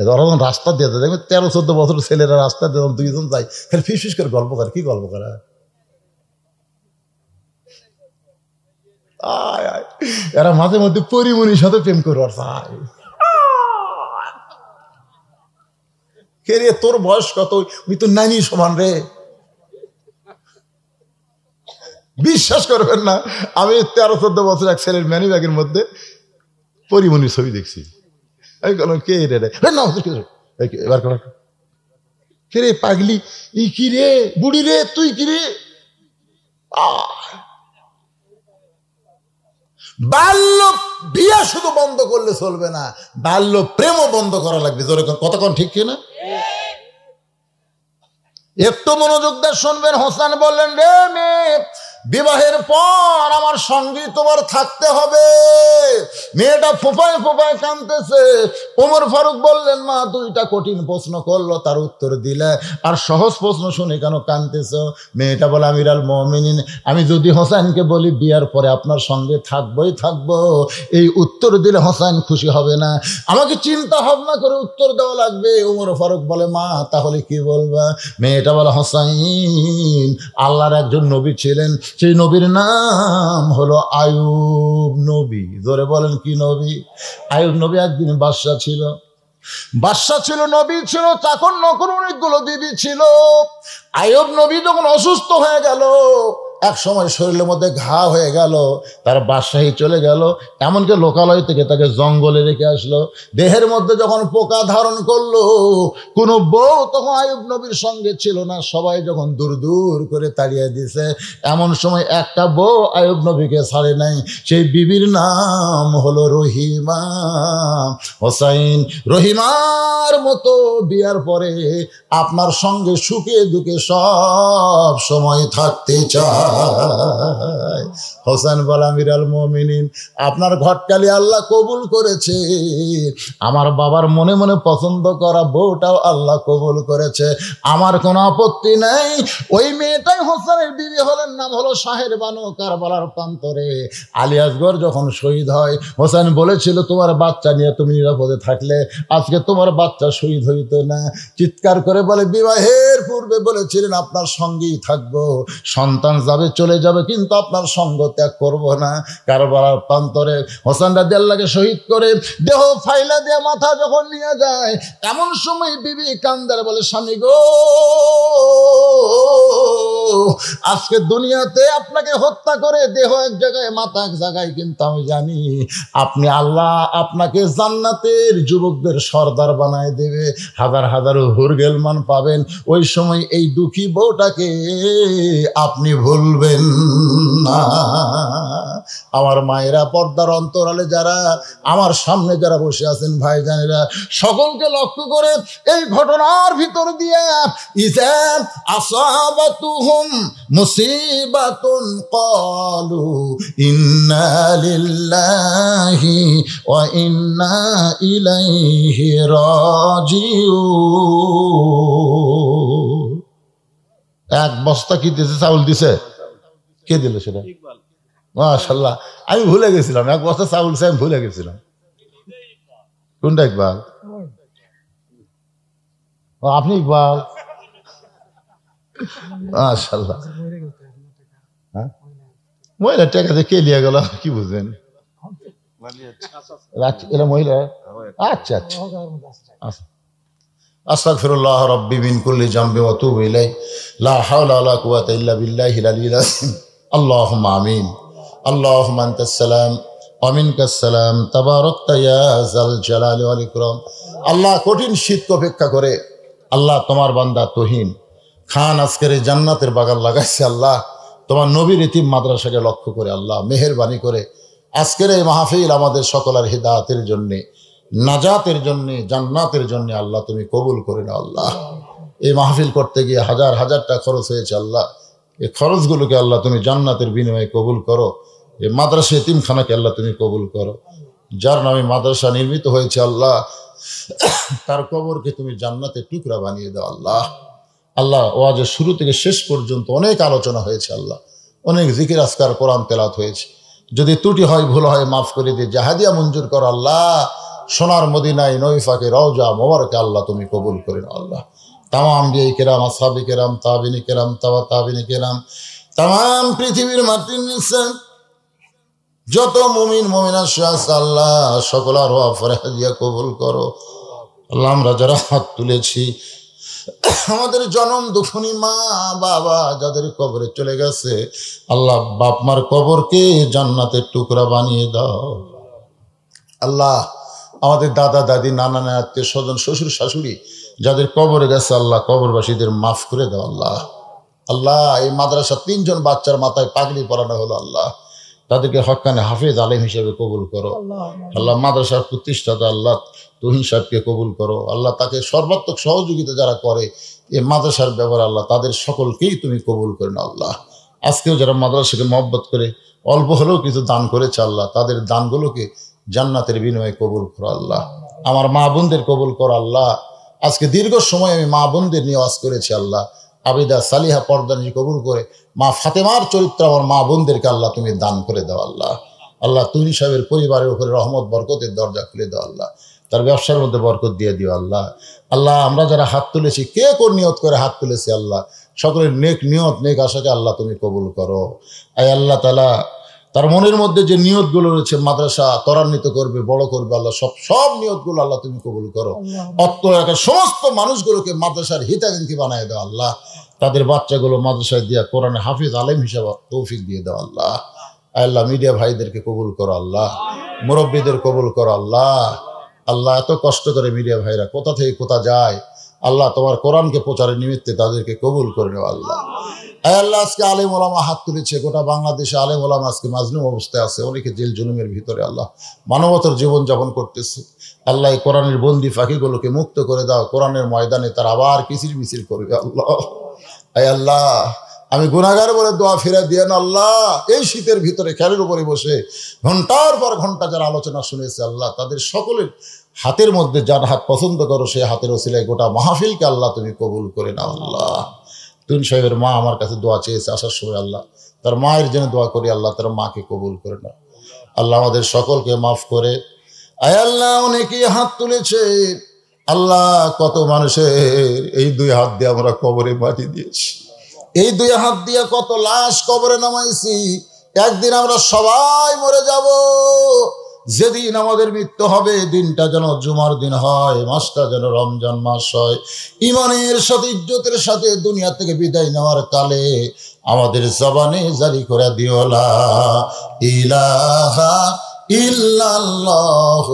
যখন রাস্তা দিয়ে দেখবেন 13-14 বছর ছেলেরা রাস্তা দিয়ে 2 জন যায়, খালি ফিস করে গল্প করে। কি গল্প করা? এরা মাঝে মধ্যে পরিমণির সাথে প্রেম করবার চায়। কে রে, তোর বয়স কত? ওই তো নানি সমান রে। বিশ্বাস করবেন না, আমি 13-14 বছর এক ছেলের ম্যানি ব্যাগের মধ্যে পরিমণির ছবি দেখছি। আমি বললাম, কে রে? এবার কে রে পাগলি? ই কি রে বুড়ি রে, তুই কি রে? বাল্য বিয়া শুধু বন্ধ করলে চলবে না, বাল্য প্রেমও বন্ধ করা লাগবে। জোরে কতক্ষণ ঠিক কিনা? একটু মনোযোগ দিয়ে শুনবেন। হোসেন বললেন, রে মেয়ে, বিবাহের পর আমার সঙ্গী তোমার থাকতে হবে। মেয়েটা ফোঁপায় ফোঁপায় কাঁদতেছে। ওমর ফারুক বললেন, মা 2টা কঠিন প্রশ্ন করলো, তার উত্তর দিলে, আর সহজ প্রশ্ন শুনে কেন কাঁদতেছ? মেয়েটা বলে, আমিরুল মুমিনিন, আমি যদি হোসেনকে বলি বিয়ার পরে আপনার সঙ্গে থাকবোই থাকবো, এই উত্তর দিলে হোসেন খুশি হবে না, আমাকে চিন্তা ভাবনা করে উত্তর দেওয়া লাগবে। ওমর ফারুক বলে, মা তাহলে কি বলবা? মেয়েটা বলে, হোসেন আল্লাহর একজন নবী ছিলেন, সেই নবীর নাম হলো আয়ুব নবী। জোরে বলেন, কি নবী? আয়ুব নবী একদিন বাদশা ছিল, নবী ছিল, চাকর নকর অনেকগুলো বিবি ছিল। আয়ুব নবী যখন অসুস্থ হয়ে গেল, এক সময় শরীরের মধ্যে ঘা হয়ে গেল, তার বাদশাহী চলে গেল, এমনকি লোকালয় থেকে তাকে জঙ্গলে রেখে আসলো। দেহের মধ্যে যখন পোকা ধারণ করলো, কোনো বউ তখন আয়ুব নবীর সঙ্গে ছিল না, সবাই যখন দূর দূর করে তাড়িয়ে দিছে, এমন সময় একটা বউ আয়ুব নবীকে ছাড়ে নাই। সেই বিবির নাম হলো রহিমা। হোসাইন রহিমার মতো বিয়ার পরে আপনার সঙ্গে সুখে দুঃখে সব সময় থাকতে চায়। হোসেন বলে, আমিরুল মুমিনিন, আপনার ঘটকালি আল্লাহ কবুল করেছে, আমার বাবার মনে মনে পছন্দ করা বউটাও আল্লাহ কবুল করেছে, আমার কোনো আপত্তি নাই। ওই মেয়েটাই হোসেনের বিবি হলেন, নাম হলো শাহের বানু। কারবালার প্রান্তরে আলী আসগর যখন শহীদ হয়, হোসেন বলেছিল, তোমার বাচ্চা নিয়ে তুমি নিরাপদে থাকলে আজকে তোমার বাচ্চা শহীদ হইতো না। চিৎকার করে বলে, বিবাহের পূর্বে বলেছিলেন আপনার সঙ্গেই থাকবো, সন্তান যাবে চলে যাবে, কিন্তু আপনার সঙ্গ ত্যাগ করবো না। কারবালার প্রান্তরে হোসেন রাদিয়াল্লাহকে শহীদ করে দেহ ফাইলা দিয়ে মাথা যখন নিয়ে যায়, এমন সময় বিবি কান্দার বলে, স্বামী গো, আজকে দুনিয়াতে আপনাকে হত্যা করে দেহ এক জায়গায় মাথা এক জায়গায়, কিন্তু আমি জানি আপনি আল্লাহ আপনাকে জান্নাতের যুবকদের সর্দার বানায় দেবে, হাজার হাজার হুরগেলমান পাবেন। ওই সময় এই দুঃখী বউটাকে আপনি ভুলবেন না। আমার মায়েরা, পর্দার অন্তরালে যারা, আমার সামনে যারা বসে আছেন ভাইজানেরা, সকলকে লক্ষ্য করে এই ঘটনার ভিতর দিয়ে ইযা আসাবাতুহুম মুসিবাতুন ক্বালু ইন্না লিল্লাহি ওয়া ইন্না ইলাইহি রাজিউন। এক বস্তা কি দিয়েছে? চাউল দিছে। কে দিল সেটা? মাশাআল্লাহ, আমি ভুলে গেছিলাম। এক বস্তা চাউল আমি ভুলে গেছিলাম। কোনটা ইকবাল? আপনি ইকবাল? মাশাআল্লাহ। হ্যাঁ, মহিলা টাকা কে লিয়ে গেল কি বুঝবেন? এরা মহিলা? আচ্ছা আচ্ছা। আস্তাগফিরুল্লাহ রাব্বি মিন কুল্লি যামবি ওয়া আতুবু ইলাইহি লা হাওলা ওয়া লা কুওয়াতা ইল্লা বিল্লাহিল আলিয়্যিল আযীম। আল্লাহুম্মা আমিন। আল্লাহুম্মা আনতাস সালাম ওয়া মিনকাস সালাম তাবারাকতা ইয়া যাল জালালি ওয়াল ইকরাম। আল্লাহ, কঠিন শীতকে অপেক্ষা করে আল্লাহ তোমার বান্দা তুহিন খান আজকের এই জান্নাতের বাগান লাগাইছে। আল্লাহ, তোমার নবীর ইতিম মাদ্রাসাকে লক্ষ্য করে আল্লাহ মেহেরবানি করে আজকের এই মাহফিল আমাদের সকলের হিদায়াতের জন্যে, নাজাতের জন্যে, জান্নাতের জন্যে আল্লাহ তুমি কবুল করে নাও। আল্লাহ, এই মাহফিল করতে গিয়ে হাজার হাজার টাকা খরচ হয়েছে। আল্লাহ, এই খরচগুলোকে আল্লাহ তুমি জান্নাতের বিনিময়ে কবুল করো। এই মাদ্রাসা এতিমখানাকে আল্লাহ তুমি কবুল করো। যার নামে মাদ্রাসা নির্মিত হয়েছে আল্লাহ, তার কবরকে তুমি জান্নাতের টুকরা বানিয়ে দাও। আল্লাহ, আল্লাহ ওয়াজের শুরু থেকে শেষ পর্যন্ত অনেক আলোচনা হয়েছে আল্লাহ, অনেক জিকির আজকার কোরআন তেলাওয়াত হয়েছে। যদি ত্রুটি হয়, ভুল হয়, মাফ করে দিয়ে জাহাদিয়া মঞ্জুর করো। আল্লাহ, সোনার মদিনায় নৈফাকে রওজা মোবারকে আল্লাহ তুমি কবুল করে নাও। আল্লাহ, তামাম আম্বিয়া কেরাম, আসহাবে কেরাম, তাবিনী কেরাম, তাবিনী কেরাম, তামাম পৃথিবীর মাটির নিচে যত মুমিন মুমিনাত আছে আল্লাহ সকলের ওয়া ফরহাদিয়া কবুল করো। আল্লাহ, আমরা যারা হাত তুলেছি, আমাদের জনম দুঃখনী মা বাবা যাদের কবরে চলে গেছে আল্লাহ, বাপ মার কবরকে জান্নাতের টুকরা বানিয়ে দাও। আল্লাহ, আমাদের দাদা দাদি, নানা নানা, আত্মীয় স্বজন, শ্বশুর শাশুড়ি যাদের কবরে গেছে আল্লাহ, কবরবাসীদের মাফ করে দাও। আল্লাহ, আল্লাহ এই মাদ্রাসা 3 জন বাচ্চার মাথায় পাগড়ি পরানো হলো আল্লাহ, তাদেরকে হক্কানে হাফেজ আলেম হিসেবে কবুল করো। আল্লাহ, মাদ্রাসার প্রতিষ্ঠাতা আল্লাহ তুহিন সাহেবকে কবুল করো। আল্লাহ, তাকে সর্বাত্মক সহযোগিতা যারা করে এই মাদ্রাসার ব্যাপারে আল্লাহ তাদের সকলকেই তুমি কবুল করে নাও। আল্লাহ, আজকেও যারা মাদ্রাসাকে মহব্বত করে অল্প হলেও কিছু দান করেছে আল্লাহ, তাদের দানগুলোকে জান্নাতের বিনিময়ে কবুল করো। আল্লাহ, আমার মা বোনদের কবুল করো। আল্লাহ, আজকে দীর্ঘ সময় আমি মা বোনদের নিয়ে ওয়াজ করেছি আল্লাহ, আবিদা সালিহা পর্দানি কবুল করে মা ফাতেমার চরিত্র আমার মা বোনদেরকে আল্লাহ তুমি দান করে দাও। আল্লাহ, আল্লাহ তুহিন সাহেবের পরিবারের উপরে রহমত বরকতের দরজা খুলে দাও। আল্লাহ, তার ব্যবসার মধ্যে বরকত দিয়ে দিও। আল্লাহ, আল্লাহ আমরা যারা হাত তুলেছি, কে কোন নিয়ত করে হাত তুলেছি আল্লাহ, সকলের নেক নিয়ত নেক আশাকে আল্লাহ তুমি কবুল করো। আয় আল্লাহ তাআলা, তার মনের মধ্যে যে নিয়তগুলো রয়েছে মাদ্রাসা ত্বরান্বিত করবে, বড় করবে আল্লাহ, সব নিয়তগুলো আল্লাহ তুমি কবুল করো। অত্র এলাকার সমস্ত মানুষগুলোকে মাদ্রাসার হিতাকাঙ্ক্ষী বানায় দাও। আল্লাহ, তাদের বাচ্চাগুলো মাদ্রাসায় দিয়া কোরআনে হাফিজ আলেম হিসেবে তৌফিক দিয়ে দাও। আল্লাহ, আল্লাহ মিডিয়া ভাইদেরকে কবুল করো। আল্লাহ, মুরব্বীদের কবুল করো। আল্লাহ, আল্লাহ এত কষ্ট করে মিডিয়া ভাইরা কোথা থেকে কোথা যায় আল্লাহ, তোমার কোরআনকে প্রচারের নিমিত্তে তাদেরকে কবুল করে নেও। আল্লাহ, আল্লাহ আজকে আলেম ওলামা হাত তুলেছে, গোটা বাংলাদেশে আলেম ওলামা আজকে মাজলুম অবস্থায় আছে, অনেকে জেল জুলুমের ভিতরে আল্লাহ মানবতার জীবন যাপন করতেছে। আল্লাহ এই কোরআনের বন্দি ফাঁকিগুলোকে মুক্ত করে দাও, কোরআনের ময়দানে তার আবার কিচির মিছিল করবে। আল্লাহ, আল্লাহ আমি গুনাহগার বলে দোয়া ফিরা দিয়ে না আল্লাহ, এই শীতের ভিতরে খেলের উপরে বসে ঘন্টার পর ঘন্টা যারা আলোচনা শুনেছে আল্লাহ, তাদের সকলের হাতের মধ্যে যার হাত পছন্দ করো সেই হাতের ওসিলায় গোটা মাহফিলকে আল্লাহ তুমি কবুল করে নাও। আল্লাহ, তুহিন সাহেবের মা আমার কাছে দোয়া চেয়েছে আসার সময়, আল্লাহ তার মায়ের জন্য দোয়া করি, আল্লাহ তার মাকে কবুল করে নাও। আল্লাহ আমাদের সকলকে মাফ করে। আয় আল্লাহ অনেকেই হাত তুলেছে আল্লাহ, কত মানুষের এই 2 হাত দিয়ে আমরা কবরে মাটি দিয়েছি, এই 2 হাত দিয়ে কত লাশ কবরে নামাইছি। একদিন আমরা সবাই মরে যাব, যেদিন আমাদের মৃত্যু হবে দিনটা যেন জুমার দিন হয়, মাসটা যেন রমজান মাস হয়। ইমানের সাথে ইজ্জতের সাথে দুনিয়া থেকে বিদায় নেওয়ার কালে আমাদের জবানে জারি করে দিও লা ইলাহা ইল্লাল্লাহ।